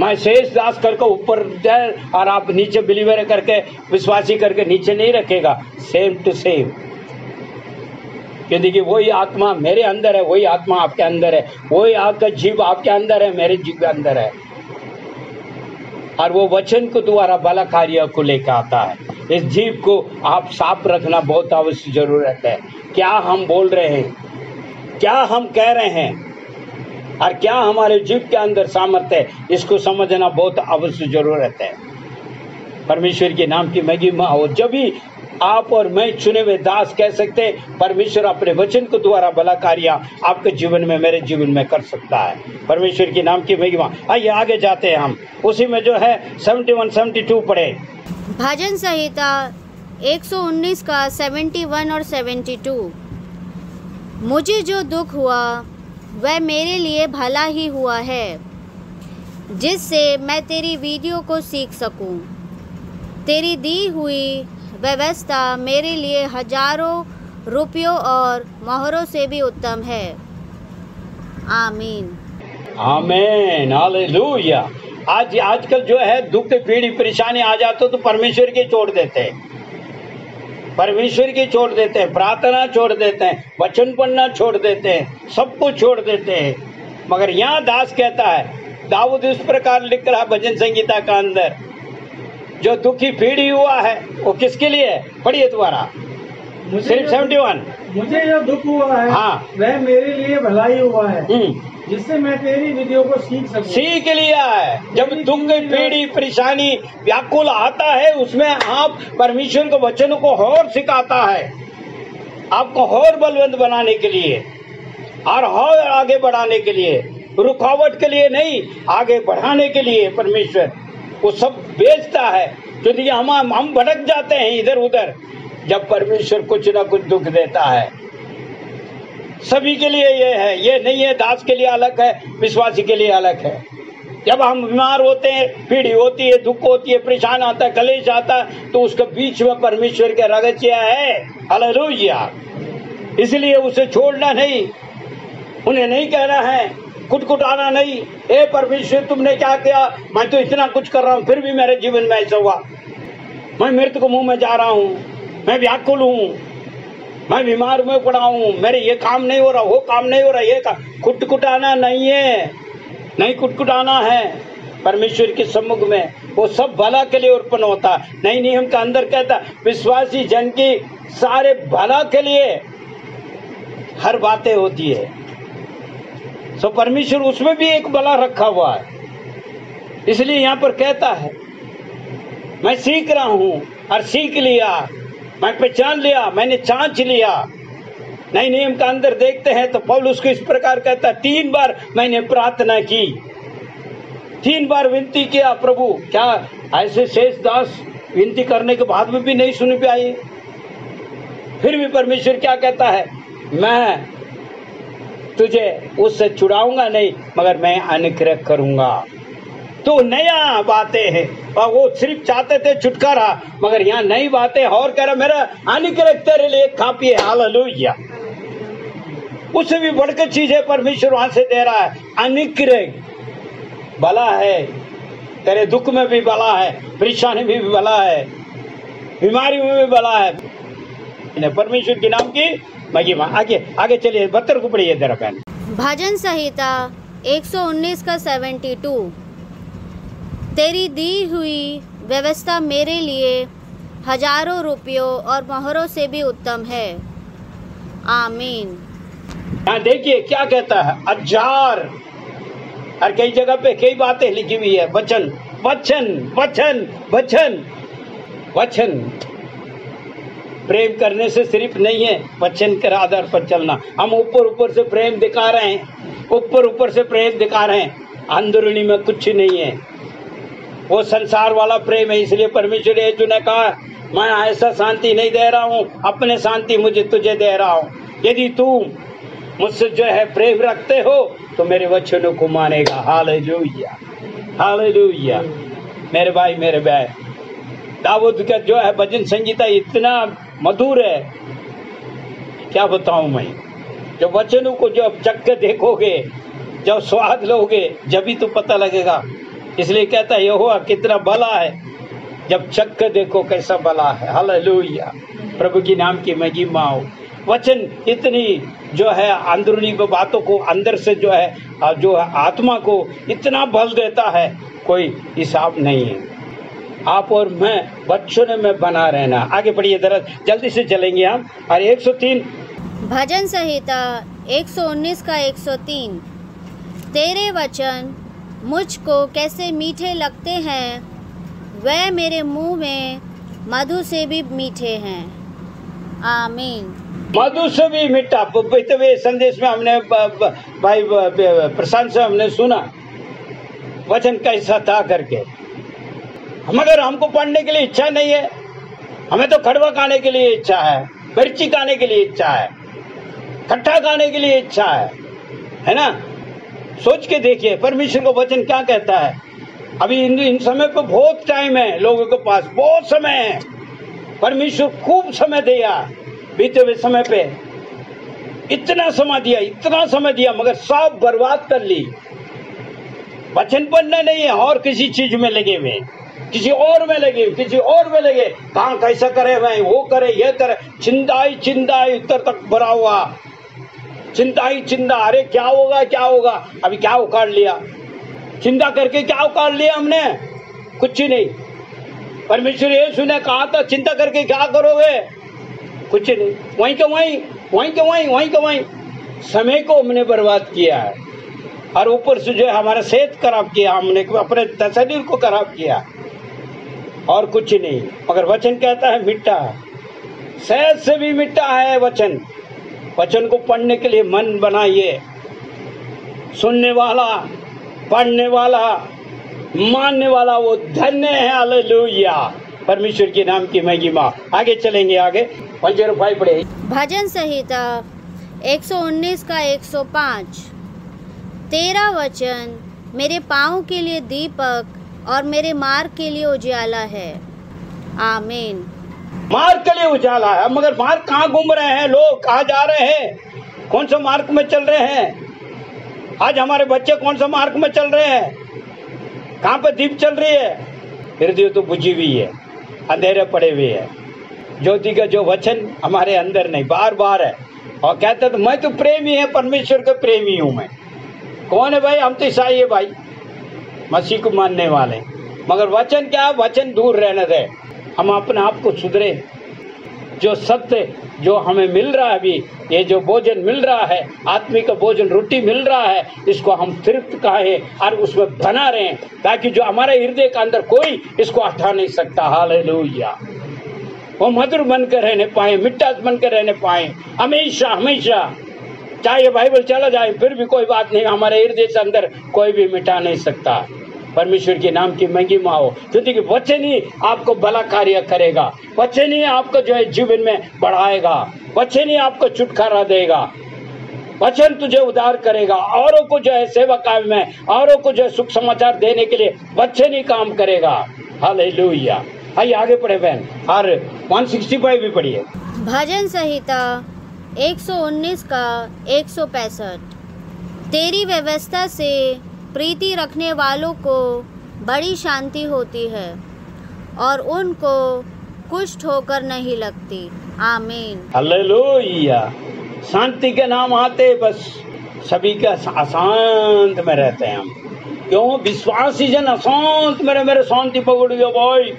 मैं शेष दास करके ऊपर जाए और आप नीचे बिलीवर करके, विश्वासी करके नीचे नहीं रखेगा, सेम टू सेम। क्योंकि वही आत्मा मेरे अंदर है, वही आत्मा आपके अंदर है, वही आपका जीव आपके अंदर है, मेरे जीव के अंदर है। और वो वचन को द्वारा भला कार्य को लेकर आता है। इस जीव को आप साफ रखना बहुत आवश्यक जरूरत है। क्या हम बोल रहे हैं, क्या हम कह रहे हैं, और क्या हमारे जीव के अंदर सामर्थ्य है, इसको समझना बहुत आवश्यक जरूरत है। परमेश्वर के नाम की महिमा हो। जब भी आप और मैं चुने हुए दास कह सकते हैं, परमेश्वर अपने वचन को द्वारा भला कार्य आपके जीवन में, मेरे जीवन में कर सकता है। परमेश्वर के नाम की महिमा। आइए आगे जाते हैं हम। उसी में जो है 71 72 पढ़े। भजन संहिता 119 का 71 और 72। मुझे जो दुख हुआ वह मेरे लिए भला ही हुआ है, जिससे मैं तेरी विधियों को सीख सकूं। तेरी दी हुई व्यवस्था मेरे लिए हजारों रुपयों और मोहरों से भी उत्तम है। आमीन। आमीन। हालेलुया। आजकल जो है दुख की पीड़ी परेशानी आ जाते तो परमेश्वर के छोड़ देते हैं, परमेश्वर की छोड़ देते हैं, प्रार्थना छोड़ देते हैं, वचन पढ़ना छोड़ देते हैं, सब कुछ छोड़ देते हैं। मगर यहाँ दास कहता है दाऊद इस प्रकार लिख रहा भजन संगीता का अंदर, जो दुखी पीड़ी हुआ है वो किसके लिए है? पढ़िए दोबारा, सिर्फ 71। मुझे जो दुख हुआ है हाँ। वह मेरे लिए भलाई हुआ है, जिससे मैं तेरी विधियों को सीख सकूं। सीख लिया है। जब दुख पीड़ी परेशानी व्याकुल आता है, उसमें आप परमेश्वर के वचनों को और सिखाता है, आपको और बलवंत बनाने के लिए और आगे बढ़ाने के लिए, रुकावट के लिए नहीं, आगे बढ़ाने के लिए परमेश्वर वो सब बेचता है। क्योंकि हम भटक जाते हैं इधर उधर, जब परमेश्वर कुछ ना कुछ दुख देता है। सभी के लिए ये है, ये नहीं है दास के लिए अलग है, विश्वासी के लिए अलग है। जब हम बीमार होते हैं, पीड़ी होती है, दुख होती है, परेशान आता है, कलेश आता है, तो उसके बीच में परमेश्वर के रगचिया है। हालेलुया। इसलिए उसे छोड़ना नहीं, उन्हें नहीं कहना है, कुटकुटाना नहीं, ए परमेश्वर तुमने क्या किया, मैं तो इतना कुछ कर रहा हूँ फिर भी मेरे जीवन में ऐसा हुआ, मैं मृत्यु को मुंह में जा रहा हूँ, मैं व्याकुल हूँ, मैं बीमार में पड़ा हूँ, मेरे ये काम नहीं हो रहा, वो काम नहीं हो रहा, ये काम। कुटकुटाना नहीं है, नहीं कुटकुटाना है। परमेश्वर के सम्मुख में वो सब भला के लिए उत्पन्न होता है। नई नियम का अंदर कहता विश्वासी जन की सारे भला के लिए हर बातें होती है। सो परमेश्वर उसमें भी एक भला रखा हुआ है। इसलिए यहाँ पर कहता है मैं सीख रहा हूँ और सीख लिया, मैं पहचान लिया, मैंने जांच लिया। नए नियम का अंदर देखते हैं तो पौलुस को इस प्रकार कहता है, 3 बार मैंने प्रार्थना की, 3 बार विनती किया, प्रभु क्या ऐसे शेष दास विनती करने के बाद में भी नहीं सुन पाए? फिर भी परमेश्वर क्या कहता है, मैं तुझे उससे छुड़ाऊंगा नहीं, मगर मैं अनुग्रह करूंगा। तो नया बातें हैं, और वो सिर्फ चाहते थे छुटकारा, मगर यहाँ नई बातें और कह रहा, मेरा अनुग्रह तेरे लिए काफी है। हालेलुया। उससे भी बढ़कर चीज है परमेश्वर वहां से दे रहा है। अनुग्रह भला है, तेरे दुख में भी भला है, परेशानी में भी भला है, बीमारी में भी भला है। परमेश्वर के नाम की महिमा। आगे आगे चलिए, 72 को पढ़िए जरा बहन। भजन संहिता 119 का 72। तेरी दी हुई व्यवस्था मेरे लिए हजारों रुपयों और मोहरों से भी उत्तम है। आमीन। यहाँ देखिए क्या कहता है, 1000 और कई जगह पे कई बातें लिखी हुई है। वचन वचन वचन वचन वचन। प्रेम करने से सिर्फ नहीं है वचन के आधार पर चलना। हम ऊपर ऊपर से प्रेम दिखा रहे हैं, ऊपर ऊपर से प्रेम दिखा रहे हैं, अंदरूनी में कुछ नहीं है। वो संसार वाला प्रेम है। इसलिए परमेश्वर यीशु ने कहा, मैं ऐसा शांति नहीं दे रहा हूँ, अपने शांति मुझे तुझे दे रहा हूँ। यदि तू मुझसे जो है प्रेम रखते हो तो मेरे वचनों को मानेगा। Hallelujah hallelujah. मेरे भाई मेरे बहन, दाऊद का जो है भजन संगीता इतना मधुर है, क्या बताऊं मैं। जब वचनों को जब चख देखोगे, जब स्वाद लोगे, जब भी तो पता लगेगा। इसलिए कहता है यहोवा कितना भला है, जब चख देखो कैसा भला है। हालेलुया। प्रभु की नाम की महिमा हो। वचन इतनी जो है अंदरूनी बातों को अंदर से जो है आत्मा को इतना बल देता है, कोई हिसाब नहीं है। आप और मैं वचन में बना रहना। आगे बढ़िए जरा, जल्दी से चलेंगे हम। और 103 भजन संहिता 119 का 103। तेरे वचन मुझको कैसे मीठे लगते हैं, वह मेरे मुंह में मधु से भी मीठे हैं। आमीन। मधु से भी मीठा। पिछले संदेश में हमने भाई प्रशांत से हमने सुना वचन कैसा था करके। मगर हमको पढ़ने के लिए इच्छा नहीं है। हमें तो कड़वा खाने के लिए इच्छा है, मिर्ची खाने के लिए इच्छा है, खट्टा खाने के लिए इच्छा है ना। सोच के देखिए परमेश्वर का वचन क्या कहता है। अभी इन समय पे बहुत टाइम है, लोगों के पास बहुत समय है। परमेश्वर खूब समय दिया, बीते हुए समय पे इतना समय दिया, मगर सब बर्बाद कर ली। वचन पढ़ना नहीं है और किसी चीज में लगे हुए, किसी और में लगे, कहाँ कैसा करे, मैं वो करे ये करे, चिंताई उत्तर तक भरा हुआ, चिंता। अरे क्या होगा, अभी क्या उखाड़ लिया, चिंता करके क्या उखाड़ लिया हमने? कुछ नहीं। परमेश्वर यीशु ने कहा था चिंता करके क्या करोगे? कुछ नहीं। वहीं के वहीं समय को हमने बर्बाद किया है, और ऊपर से जो है हमारा सेहत खराब किया, हमने अपने शरीर को खराब किया, और कुछ नहीं। मगर वचन कहता है मीठा, सेहत से भी मीठा है वचन। वचन को पढ़ने के लिए मन बनाइए। सुनने वाला, पढ़ने वाला, मानने वाला वो धन्य है। हालेलुया, परमेश्वर के नाम की महिमा। आगे चलेंगे, आगे 105 पढ़े। भजन संहिता 119 का 105। तेरा वचन मेरे पाँव के लिए दीपक और मेरे मार्ग के लिए उजाला है। आमीन। मार्ग के लिए उजाला है, मगर मार्ग कहाँ घूम रहे हैं लोग? कहाँ जा रहे हैं? कौन सा मार्ग में चल रहे हैं? आज हमारे बच्चे कौन सा मार्ग में चल रहे हैं? कहाँ पे दीप चल रही है? हृदय तो बुझी हुई है, अंधेरे पड़े हुए है। ज्योति का जो वचन हमारे अंदर नहीं, बार बार है। और कहते तो मैं तो प्रेमी है, परमेश्वर का प्रेमी हूँ मैं। कौन है भाई? हम तो ईसाई है भाई, मसीह को मानने वाले। मगर वचन क्या? वचन दूर रहने दे। हम अपने आप को सुधरे। जो सत्य जो हमें मिल रहा है अभी, ये जो भोजन मिल रहा है, आत्मिक का भोजन, रोटी मिल रहा है, इसको हम तृप्त कहें और उसमें बना रहें, ताकि जो हमारे हृदय के अंदर कोई इसको हटा नहीं सकता। हालेलुया। वो मधुर बनकर रहने पाए, मिठास बनकर रहने पाए हमेशा हमेशा। चाहे बाइबल चला जाए फिर भी कोई बात नहीं, हमारे हृदय से अंदर कोई भी मिटा नहीं सकता। परमेश्वर के नाम की महिमा हो। क्योंकि वचन ही आपको भला कार्य करेगा, वचन ही आपको जो है जीवन में बढ़ाएगा, वचन ही आपको छुटकारा देगा, वचन तुझे उद्धार करेगा, औरों को जो है सेवा काम में, औरों को जो है सुख समाचार देने के लिए वचन ही काम करेगा। हालेलुया। आइए आगे पढ़े बहन, और 165 भी पढ़िए। भजन संहिता 119 का 165। तेरी व्यवस्था से प्रीति रखने वालों को बड़ी शांति होती है और उनको कुष्ठ होकर नहीं लगती। आमीन। हालेलुया। शांति के नाम आते बस सभी का अशांत में रहते हैं हम। क्यों? विश्वासी जन अशांत मेरे शांति पकड़ गया भाई,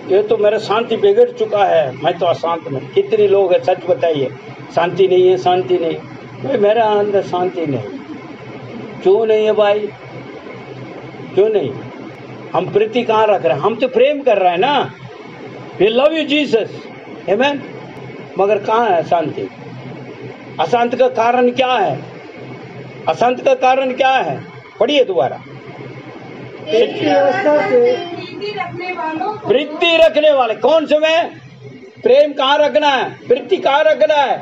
ये तो मेरा शांति बिगड़ चुका है, मैं तो अशांत में। कितने लोग हैं, सच बताइए, शांति नहीं है, शांति नहीं भाई, मेरा अंदर शांति नहीं। क्यों नहीं है भाई? क्यों नहीं? हम प्रीति कहाँ रख रहे हैं? हम तो प्रेम कर रहे हैं ना, वी लव यू जीसस, आमीन। मगर कहाँ है शांति? अशांत का कारण क्या है? अशांत का कारण क्या है? पढ़िए दोबारा। प्रीति रखने वाले कौन से में? प्रेम कहाँ रखना है? प्रीति कहाँ रखना है?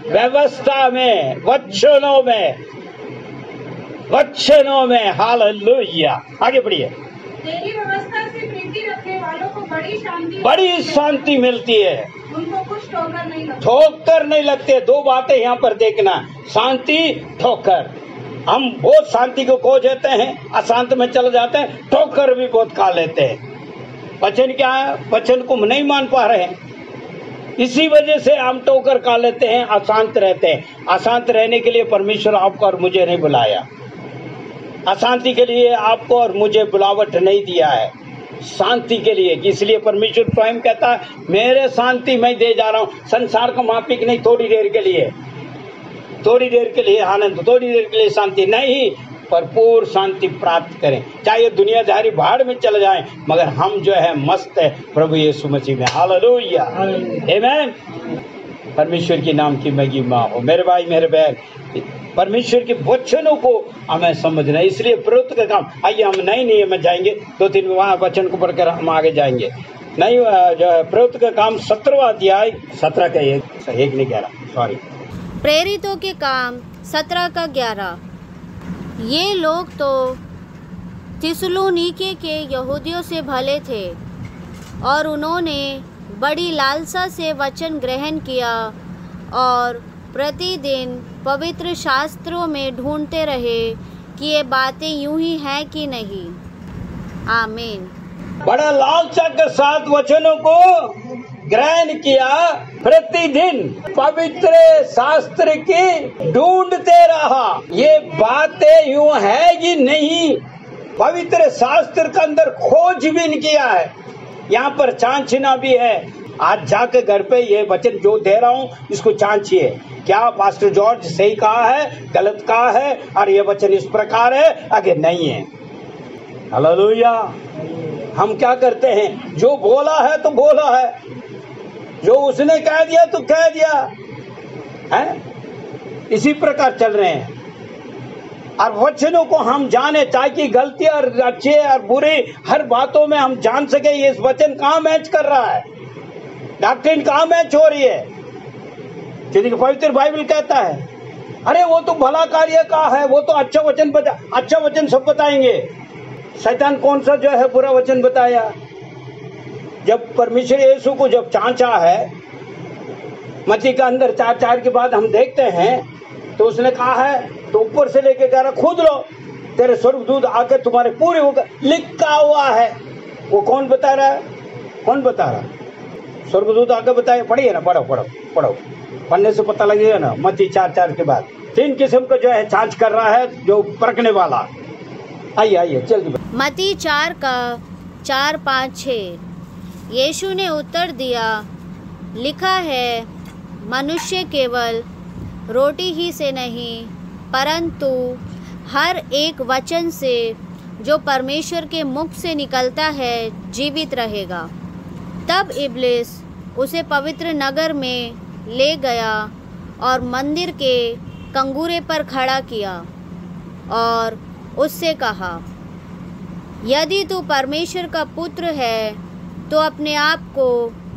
व्यवस्था में, वचनों में, वचनों में। हालेलुया। आगे बढ़िए। तेरी व्यवस्था से प्रीति रखने वालों को बड़ी शांति मिलती है, उनको कुछ ठोकर नहीं लगती। ठोकर नहीं लगते। दो बातें यहाँ पर देखना, शांति, ठोकर। हम बहुत शांति को खो देते हैं, अशांत में चले जाते हैं, ठोकर भी बहुत खा लेते हैं। वचन क्या है? वचन को नहीं मान पा रहे हैं, इसी वजह से हम ठोकर खा लेते हैं, अशांत रहते हैं। अशांत रहने के लिए परमेश्वर आपको और मुझे नहीं बुलाया, अशांति के लिए आपको और मुझे बुलावट नहीं दिया है, शांति के लिए। इसलिए परमेश्वर स्वयं कहता है, मेरे शांति मैं दे जा रहा हूँ, संसार का मापिक नहीं। थोड़ी देर के लिए, थोड़ी देर के लिए आनंद, थोड़ी देर के लिए शांति नहीं, भरपूर शांति प्राप्त करें। चाहे दुनियादारी भाड़ में चले जाएं, मगर हम जो है मस्त है प्रभु यीशु मसीह में। हालेलुया, आमीन। परमेश्वर के नाम की महिमा हो। मेरे भाई मेरे बहन, परमेश्वर के वचनों को हमें समझना है। इसलिए प्रवृत्ति का काम, आइए हम नए नियम में जाएंगे, 2-3 वहाँ वचन को पढ़कर हम आगे जाएंगे। नहीं जो है प्रवृत्ति का काम 17वां अध्याय 17 का 1 नहीं 11, सॉरी। प्रेरितों के काम 17 का 11। ये लोग तो थिस्सलुनीके के यहूदियों से भले थे और उन्होंने बड़ी लालसा से वचन ग्रहण किया और प्रतिदिन पवित्र शास्त्रों में ढूंढते रहे कि ये बातें यूं ही हैं कि नहीं। आमीन। बड़ा लालसा के साथ वचनों को ग्रहण किया, प्रतिदिन पवित्र शास्त्र की ढूंढते रहा। ये बातें यूं है कि नहीं, पवित्र शास्त्र के अंदर खोजबीन किया है। यहाँ पर जांचना भी है। आज जाके घर पे ये वचन जो दे रहा हूँ इसको जांचिए, क्या पास्टर जॉर्ज सही कहा है, गलत कहा है, और ये वचन इस प्रकार है, आगे नहीं है। हालेलुया। हम क्या करते हैं, जो बोला है तो बोला है, जो उसने कह दिया तो कह दिया है, इसी प्रकार चल रहे हैं। और वचनों को हम जाने, ताकि गलती और अच्छे और बुरे हर बातों में हम जान सके ये इस वचन कहाँ मैच कर रहा है, डॉक्ट्रिन कहाँ मैच हो रही है। क्योंकि पवित्र बाइबल कहता है अरे वो तो भला कार्य का है, वो तो अच्छा वचन अच्छा वचन सब बताएंगे। शैतान कौन सा जो है बुरा वचन बताया? जब परमेश्वर यीशु को जब चाचा है मत्ती का अंदर 4:4 के बाद हम देखते हैं तो उसने कहा है, तो ऊपर से लेके कह रहा खुद लो, तेरे स्वर्गदूत आकर तुम्हारे पूरे होकर लिखा हुआ है। वो कौन बता रहा है? कौन बता रहा है? स्वर्गदूत आकर बताए। पढ़िए ना, पढ़ो पढ़ो पढ़ो, पढ़ने से पता लगेगा ना। मत्ती 4:4 के बाद 3 किस्म का जो है जांच कर रहा है, जो परखने वाला। आइए आइए जल्दी। मत्ती 4 का 4, 5, 6। यीशु ने उत्तर दिया, लिखा है, मनुष्य केवल रोटी ही से नहीं परंतु हर एक वचन से जो परमेश्वर के मुख से निकलता है जीवित रहेगा। तब इब्लिस उसे पवित्र नगर में ले गया और मंदिर के कंगूरे पर खड़ा किया और उससे कहा, यदि तू परमेश्वर का पुत्र है तो अपने आप को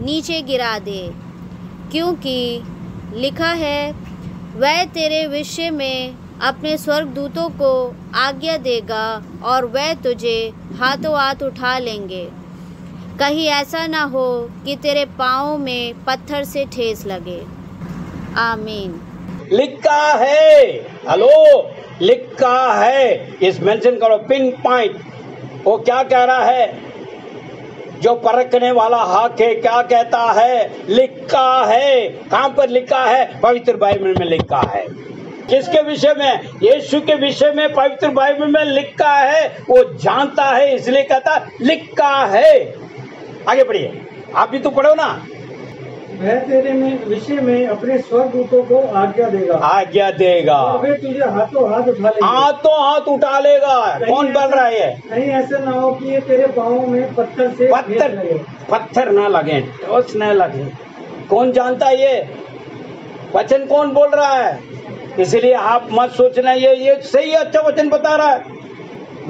नीचे गिरा दे, क्योंकि लिखा है, वह तेरे विषय में अपने स्वर्गदूतों को आज्ञा देगा और वह तुझे हाथों हाथ उठा लेंगे, कहीं ऐसा ना हो कि तेरे पाँव में पत्थर से ठेस लगे। आमीन। लिखा है, हेलो, लिखा है। इस मेंशन करो, पिन पॉइंट। वो क्या कह रहा है? जो परखने वाला हक है क्या कहता है? लिखा है। कहाँ पर लिखा है? पवित्र बाइबल में लिखा है। किसके विषय में? यीशु के विषय में पवित्र बाइबल में लिखा है। वो जानता है इसलिए कहता लिखा है। आगे पढ़िए, आप भी तो पढ़ो ना। वह तेरे में विषय में अपने स्वर्गदूतों को आज्ञा देगा, आज्ञा देगा, और वे तुझे हाथों हाथ उठा लेंगे। हाथों हाथ उठा लेगा। कौन बोल रहा है? कहीं ऐसा ना हो कि ये तेरे पाँव में पत्थर से पत्थर ना लगे, ठोस न लगे। कौन जानता है ये वचन कौन बोल रहा है? इसलिए आप मत सोचना ये सही है, अच्छा वचन बता रहा है,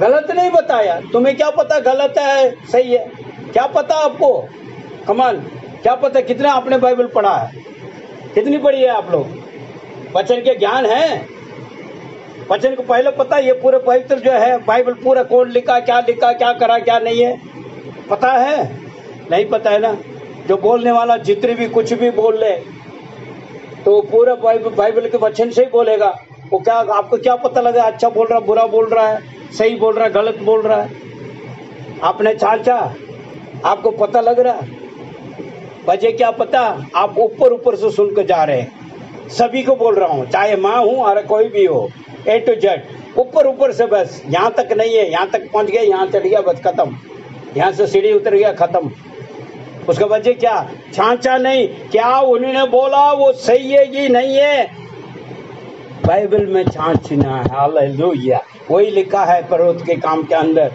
गलत नहीं बताया। तुम्हें क्या पता गलत है सही है? क्या पता आपको? कमाल, क्या पता कितना आपने बाइबल पढ़ा है, कितनी पढ़ी है आप लोग? वचन के ज्ञान है, वचन को पहले पता। ये पूरे पवित्र जो है बाइबल पूरा कौन लिखा, क्या करा, क्या नहीं है, पता है? नहीं पता है ना। जो बोलने वाला जितने भी कुछ भी बोल ले तो पूरा बाइबल के वचन से ही बोलेगा। वो क्या आपको क्या पता लगा अच्छा बोल रहा, बुरा बोल रहा है, सही बोल रहा है, गलत बोल रहा है? आपने चाचा, आपको पता लग रहा है? वजह क्या पता? आप ऊपर से सुनकर जा रहे हैं। सभी को बोल रहा हूँ, चाहे माँ हूँ और कोई भी हो, A to Z, ऊपर से, बस यहाँ तक नहीं है, यहाँ तक पहुँच गए, यहाँ चढ़ गया, बस खत्म। यहाँ से सीढ़ी उतर गया, खत्म। उसका वजह क्या? छांचा नहीं, क्या उन्होंने बोला वो सही है कि नहीं है? बाइबल में छांचना है। हालेलुया। वही लिखा है पर्वत के काम के अंदर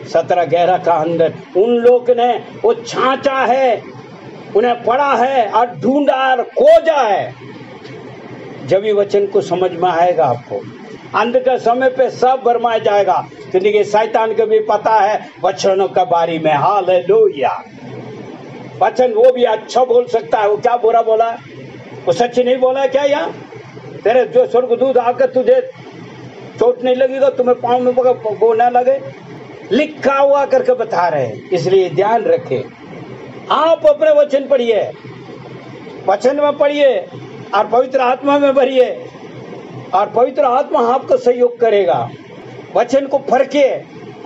17:11 का अंदर। उन लोग ने वो छांचा है, उन्हें पढ़ा है और ढूंढा और खोजा है। जब ये वचन को समझ में आएगा आपको, अंत के समय पे सब बरमाया जाएगा, क्योंकि शैतान को भी पता है वचनों के बारे में। हालेलुया। वचन वो भी अच्छा बोल सकता है, वो क्या बुरा बोला? वो सच नहीं बोला है क्या? यहाँ तेरे जो स्वर्गदूत आकर तुझे चोट नहीं लगेगा, तुम्हें पाँव में वो न लगे, लिखा हुआ करके बता रहे हैं। इसलिए ध्यान रखें, आप अपने वचन पढ़िए, वचन में पढ़िए और पवित्र आत्मा में भरिए, और पवित्र आत्मा आपको सहयोग करेगा। वचन को फरके,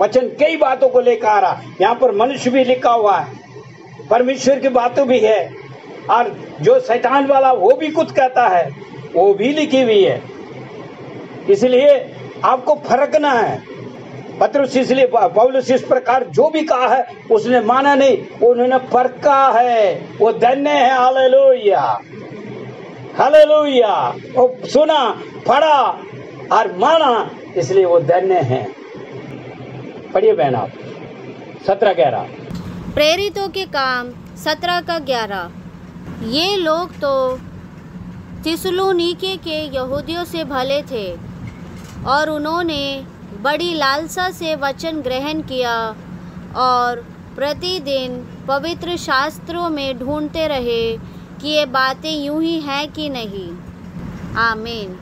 वचन कई बातों को लेकर आ रहा। यहाँ पर मनुष्य भी लिखा हुआ है, परमेश्वर की बातें भी है, और जो शैतान वाला वो भी कुछ कहता है, वो भी लिखी हुई है। इसलिए आपको फरकना है। पतरस इसलिए पौलुस इस प्रकार जो भी कहा है उसने माना नहीं, उन्होंने परखा है, वो धन्य है। Hallelujah, hallelujah. वो सुना, पढ़ा और माना, इसलिए वो धन्य है। पढ़िए बहन आप 17-11। प्रेरितों के काम 17 का 11। ये लोग तो थिस्सलुनीके के यहूदियों से भले थे और उन्होंने बड़ी लालसा से वचन ग्रहण किया और प्रतिदिन पवित्र शास्त्रों में ढूंढते रहे कि ये बातें यूं ही हैं कि नहीं। आमीन।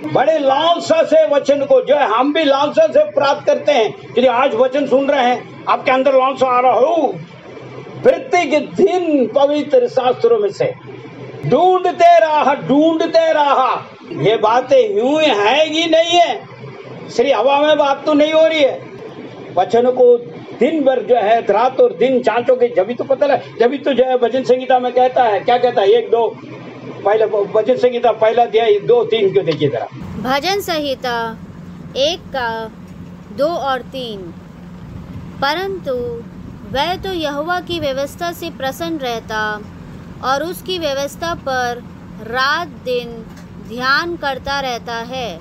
बड़े लालसा से वचन को, जो है हम भी लालसा से प्राप्त करते हैं कि आज वचन सुन रहे हैं, आपके अंदर लालसा आ रहा हो, प्रत्येक दिन पवित्र शास्त्रों में से ढूंढते रहा ये बातें यूं है कि नहीं है, सिर्फ हवा में बात तो नहीं हो रही है। वचन को दिन भर जो है रात और दिन जांचोगे, जब तो पता लगे, जब तो जो है भजन संहिता में कहता है, क्या कहता है, 1-2 पहले भजन संहिता पहला अध्याय 2-3 को देखिए जरा। भजन संहिता 1 का 2 और 3। परंतु वह तो यहोवा की व्यवस्था से प्रसन्न रहता और उसकी व्यवस्था पर रात दिन ध्यान करता रहता है।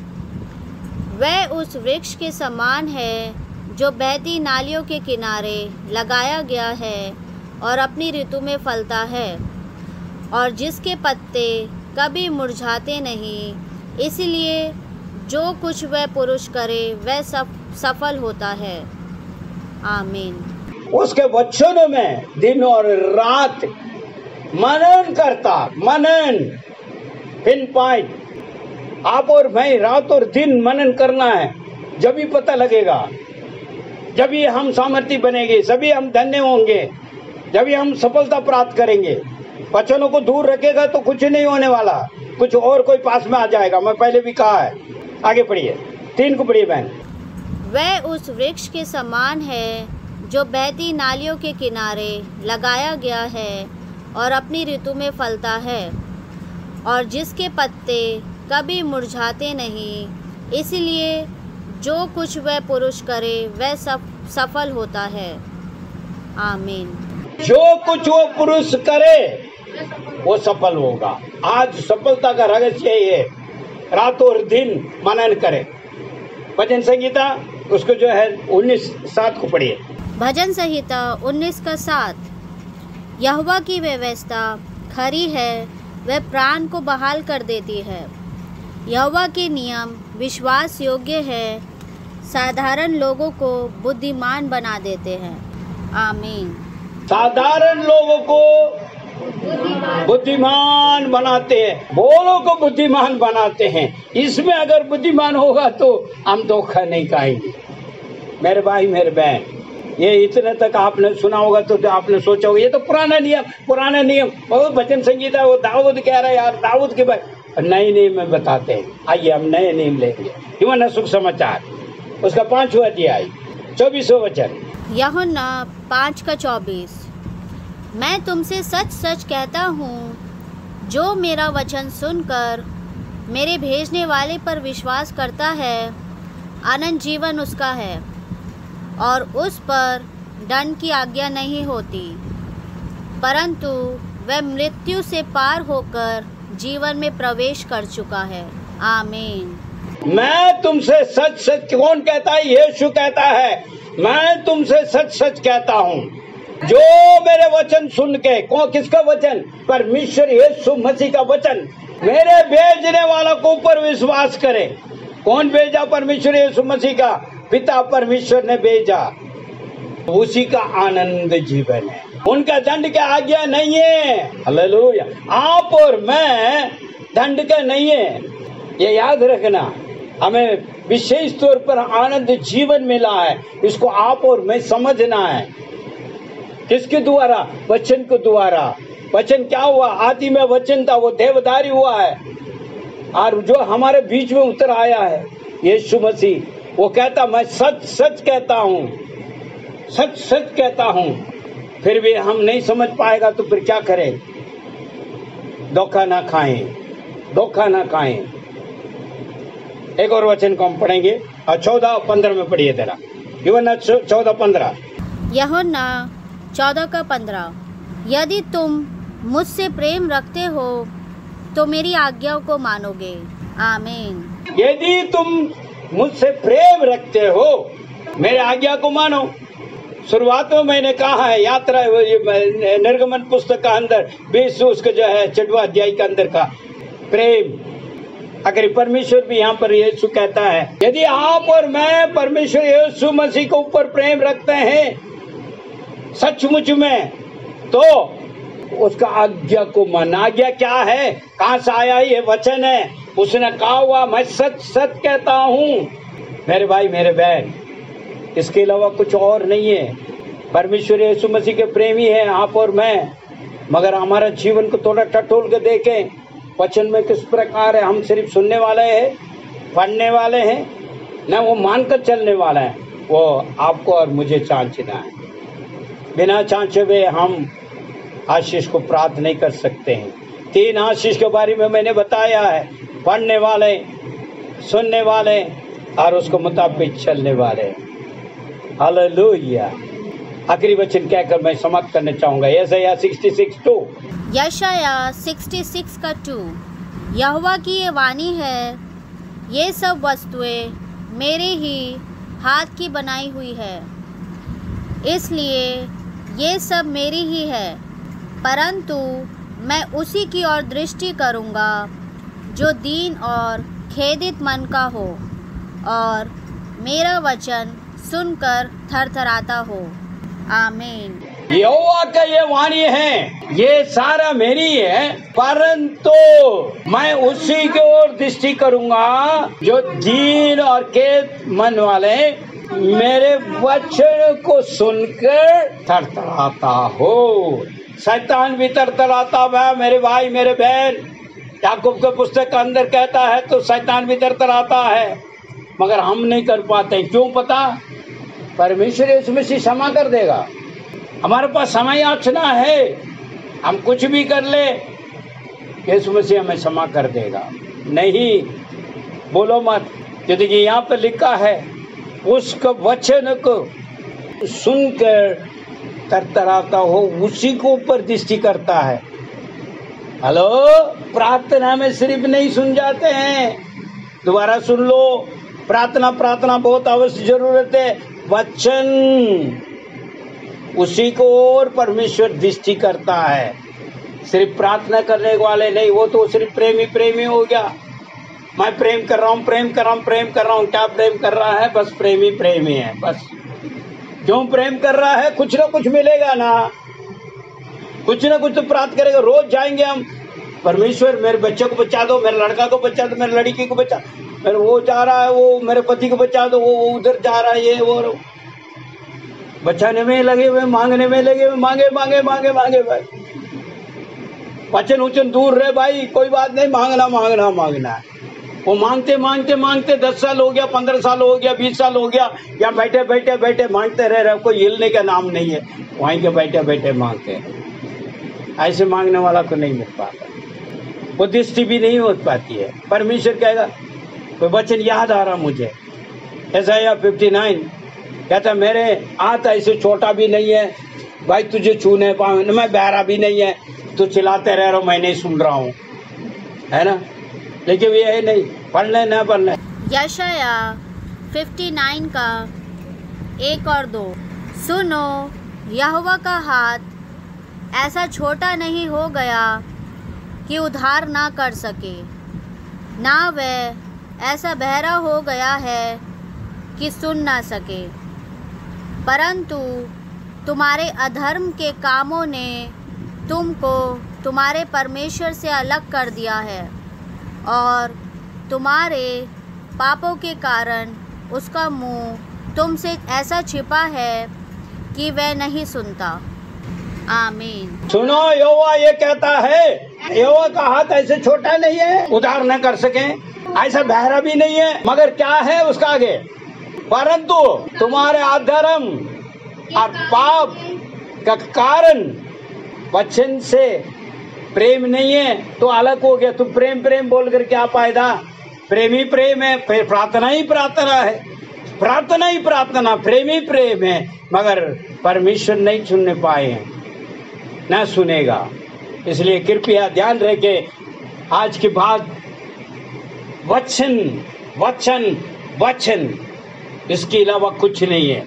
वह उस वृक्ष के समान है जो बहती नालियों के किनारे लगाया गया है और अपनी ऋतु में फलता है और जिसके पत्ते कभी मुरझाते नहीं, इसलिए जो कुछ वह पुरुष करे वह सफल होता है। आमीन। उसके वचनों में दिन और रात मनन करता, मनन पिन पॉइंट, आप और मैं रात और दिन मनन करना है। जब भी पता लगेगा, जब भी हम सामर्थ्य बनेंगे, सभी हम धन्य होंगे, जब भी हम सफलता प्राप्त करेंगे। वचनों को दूर रखेगा तो कुछ नहीं होने वाला, कुछ और कोई पास में आ जाएगा। मैं पहले भी कहा है। आगे पढ़िए, 3 को पढ़िए बहन। वह उस वृक्ष के समान है जो बहती नालियों के किनारे लगाया गया है और अपनी ऋतु में फलता है और जिसके पत्ते कभी मुरझाते नहीं, इसलिए जो कुछ वह पुरुष करे वह सफल होता है। आमीन। जो कुछ वो पुरुष करे वो सफल होगा। आज सफलता का रहस्य ये, रात और दिन मनन करे। भजन संहिता उसको जो है 19:7 को पढ़िए। भजन संहिता 19 का 7। यहोवा की व्यवस्था खरी है, वह प्राण को बहाल कर देती है। यहोवा के नियम विश्वास योग्य है, साधारण लोगों को बुद्धिमान बना देते हैं। आमीन। साधारण लोगों को बुद्धिमान बनाते हैं, बोलों को बुद्धिमान बनाते हैं। इसमें अगर बुद्धिमान होगा तो हम धोखा नहीं खाएंगे। मेरे भाई मेरे बहन, ये इतने तक आपने सुना होगा तो आपने सोचा होगा ये तो पुराना नियम, वो भजन संगीता, वो दाऊद कह रहा है यार, दाऊद के बाद नए नियम में बताते हैं। आइए हम नए नियम लेंगे। यूहन्ना सुख समाचार उसका 5वां अध्याय 24वां वचन। यूहन्ना 5 का 24। मैं तुमसे सच सच कहता हूँ, जो मेरा वचन सुनकर मेरे भेजने वाले पर विश्वास करता है, अनंत जीवन उसका है और उस पर दंड की आज्ञा नहीं होती, परंतु वह मृत्यु से पार होकर जीवन में प्रवेश कर चुका है। आमीन। मैं तुमसे सच सच, कौन कहता है? यीशु कहता है, मैं तुमसे सच सच कहता हूँ, जो मेरे वचन सुन के, कौन, किसका वचन? परमेश्वर यीशु मसीह का वचन, मेरे भेजने वाला को ऊपर विश्वास करे। कौन भेजा? परमेश्वर यीशु मसीह का पिता परमेश्वर ने भेजा। उसी का आनंद जीवन है, उनका दंड की आज्ञा नहीं है। हालेलुया। आप और मैं दंड का नहीं है, ये याद रखना। हमें विशेष तौर पर आनंद जीवन मिला है, इसको आप और मैं समझना है। किसके द्वारा? वचन के द्वारा। वचन क्या हुआ? आदि में वचन था, वो देवदारी हुआ है और जो हमारे बीच में उतर आया है यीशु मसीह। वो कहता, मैं सच सच कहता हूँ, सच सच कहता हूँ, फिर भी हम नहीं समझ पाएगा तो फिर क्या करें? धोखा ना खाएं, धोखा ना खाएं। एक और वचन को हम पढ़ेंगे और 14 और 15 में पढ़िए जरा। यूहन्ना 14:15। यूहन्ना 14:15। यदि तुम मुझसे प्रेम रखते हो तो मेरी आज्ञाओं को मानोगे। आमीन। यदि तुम मुझसे प्रेम रखते हो मेरे आज्ञा को मानो। शुरुआत में मैंने कहा है यात्रा निर्गमन पुस्तक का अंदर 20 उसका जो है 6वां अध्याय के अंदर का प्रेम। अगर परमेश्वर भी यहाँ पर यीशु कहता है यदि आप और मैं परमेश्वर यीशु मसीह के ऊपर प्रेम रखते हैं सचमुच में तो उसका आज्ञा को मानना। आज्ञा क्या है? कहाँ से आया ये वचन है? उसने कहा हुआ मैं सच सच कहता हूँ मेरे भाई मेरे बहन, इसके अलावा कुछ और नहीं है। परमेश्वर यीशु मसीह के प्रेमी है आप और मैं, मगर हमारा जीवन को थोड़ा टटोल के देखें वचन में किस प्रकार है। हम सिर्फ सुनने वाले हैं, पढ़ने वाले हैं, न वो मानकर चलने वाला है। वो आपको और मुझे जांचना है। बिना जांचे हुए हम आशीष को प्राप्त नहीं कर सकते हैं। 3 आशीष के बारे में मैंने बताया है, पढ़ने वाले, सुनने वाले और उसको मुताबिक चलने वाले। हालेलुया। आखिरी वचन कहकर मैं समाप्त करना चाहूंगा। यशायाह 66:2। यशायाह 66:2। यहोवा की ये वाणी है, ये सब वस्तुएं मेरे ही हाथ की बनाई हुई है, इसलिए ये सब मेरी ही है, परंतु मैं उसी की ओर दृष्टि करूँगा जो दीन और खेदित मन का हो और मेरा वचन सुनकर थरथराता हो। आमीन। यहोवा का ये वाणी है, ये सारा मेरी है, परंतु मैं उसी की ओर दृष्टि करूंगा जो दीन और खेद मन वाले मेरे वचन को सुनकर थरथराता हो। शैतान भी थरथराता है मेरे भाई मेरे बहन। याकूब के पुस्तक के अंदर कहता है तो शैतान भी थरथराता है, मगर हम नहीं कर पाते। क्यों पता? परमेश्वर यीशु मसीह क्षमा कर देगा। हमारे पास समय याचना है, हम कुछ भी कर ले यीशु मसीह हमें क्षमा कर देगा। नहीं बोलो मत। जो देखिए यहाँ पर लिखा है उसका वचन को सुनकर तरतराता हो, उसी को ऊपर दृष्टि करता है। हेलो, प्रार्थना में सिर्फ नहीं सुन जाते हैं, दोबारा सुन लो। प्रार्थना प्रार्थना बहुत अवश्य जरूरत है। वचन उसी को और परमेश्वर दृष्टि करता है, सिर्फ प्रार्थना करने वाले नहीं। वो तो सिर्फ प्रेमी हो गया। मैं प्रेम कर रहा हूँ, प्रेम कर रहा हूँ, प्रेम कर रहा हूँ। क्या प्रेम कर रहा है? बस प्रेमी है बस। क्यों प्रेम कर रहा है? कुछ ना कुछ मिलेगा ना, कुछ ना कुछ तो प्राप्त करेगा। रोज जाएंगे हम, परमेश्वर मेरे बच्चे को बचा दो, मेरे लड़का को बचा दो, मेरे लड़की को बचा, मेरे वो जा रहा है, वो मेरे पति को बचा दो, वो उधर जा रहा है, ये वो बचाने में लगे हुए, मांगने में लगे हुए, मांगे मांगे मांगे मांगे भाई। वचन उचन दूर रहे भाई, कोई बात नहीं, मांगना मांगना मांगना है। वो मांगते मांगते मांगते 10 साल हो गया, 15 साल हो गया, 20 साल हो गया, या बैठे बैठे बैठे मांगते रह रहे। कोई हिलने का नाम नहीं है, वहीं के बैठे बैठे मांगते हैं। ऐसे मांगने वाला को नहीं मिल पाता, वो दृष्टि भी नहीं हो पाती है। परमेश्वर कहेगा, कोई वचन याद आ रहा मुझे, यशायाह 59 कहता मेरे हाथ ऐसे छोटा भी नहीं है भाई तुझे छूने पाऊँ, मैं बहरा भी नहीं है, तू चिल्लाते रह रहा, मैं नहीं सुन रहा हूँ, है ना। लेकिन ये है नहीं, पढ़ ले ना पढ़ ले। यशायाह 59 का 1 और 2। सुनो, यहोवा का हाथ ऐसा छोटा नहीं हो गया कि उद्धार ना कर सके, ना वह ऐसा बहरा हो गया है कि सुन ना सके, परंतु तुम्हारे अधर्म के कामों ने तुमको तुम्हारे परमेश्वर से अलग कर दिया है और तुम्हारे पापों के कारण उसका मुंह तुमसे ऐसा छिपा है कि वह नहीं सुनता। आमीन। सुनो, यहोवा ये कहता है, यहोवा का हाथ ऐसे छोटा नहीं है उद्धार न कर सके, ऐसा बहरा भी नहीं है, मगर क्या है उसका आगे, परंतु तुम्हारे अधर्म और पाप का कारण वचन से प्रेम नहीं है तो अलग हो गया। तू प्रेम प्रेम बोल कर क्या फायदा? प्रेम ही प्रेम है, फिर प्रार्थना ही प्रार्थना है, प्रार्थना ही प्रार्थना, प्रेम ही प्रेम है, मगर परमेश्वर नहीं सुनने पाए हैं, न सुनेगा। इसलिए कृपया ध्यान रखे, आज के बाद वचन वचन वचन, इसके अलावा कुछ नहीं है।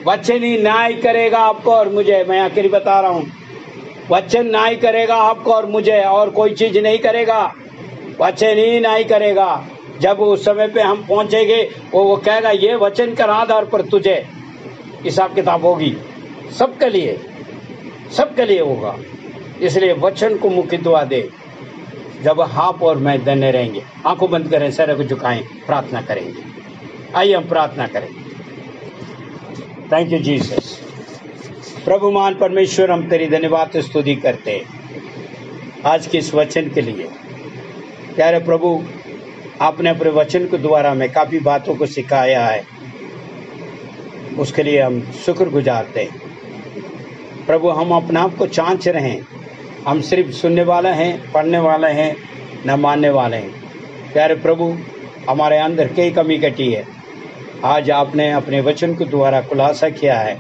वचन ही न्याय करेगा आपको और मुझे। मैं आखिर बता रहा हूं, वचन न्याय करेगा आपको और मुझे, और कोई चीज नहीं करेगा। वचन ही न्याय करेगा। जब उस समय पे हम पहुंचेंगे, वो कहेगा ये वचन के आधार पर तुझे हिसाब किताब होगी। सबके लिए होगा। इसलिए वचन को मुख्य दुआ दे। जब आप और मैं धन्य रहेंगे। आंखों बंद करें, सर को झुकाएं, प्रार्थना करेंगे। आइए हम प्रार्थना करें। Thank you Jesus. प्रभु मान परमेश्वर, हम तेरी धन्यवाद स्तुति करते हैं आज के इस वचन के लिए। प्यारे प्रभु, आपने अपने वचन के द्वारा में काफ़ी बातों को सिखाया है, उसके लिए हम शुक्र गुजारते हैं। प्रभु, हम अपने आप को जांच रहे हैं। हम सिर्फ सुनने वाले हैं, पढ़ने वाले हैं, न मानने वाले हैं। प्यारे प्रभु, हमारे अंदर कई कमी घटी है। आज आपने अपने वचन के द्वारा खुलासा किया है।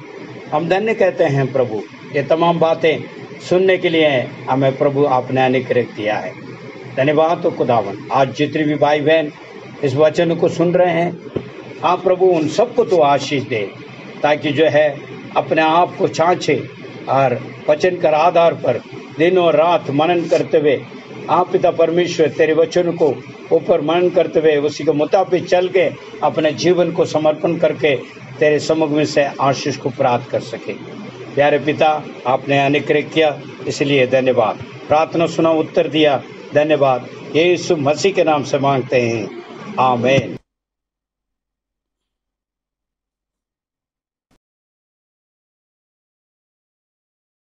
हम धन्य कहते हैं प्रभु। ये तमाम बातें सुनने के लिए हमें प्रभु आपने अनुग्रह दिया है। धन्यवाद तो खुदावन। आज जितने भी भाई बहन इस वचन को सुन रहे हैं, आप प्रभु उन सबको तो आशीष दे, ताकि जो है अपने आप को छांचे और वचन के आधार पर दिन और रात मनन करते हुए, आप पिता परमेश्वर तेरे वचन को ऊपर मनन करते हुए उसी के मुताबिक चल के अपने जीवन को समर्पण करके तेरे सम्मुख में से आशीष को प्राप्त कर सके। प्यारे पिता, आपने अनुग्रह किया, इसलिए धन्यवाद। प्रार्थना सुना, उत्तर दिया, धन्यवाद। यीशु मसीह के नाम से मांगते हैं, आमीन।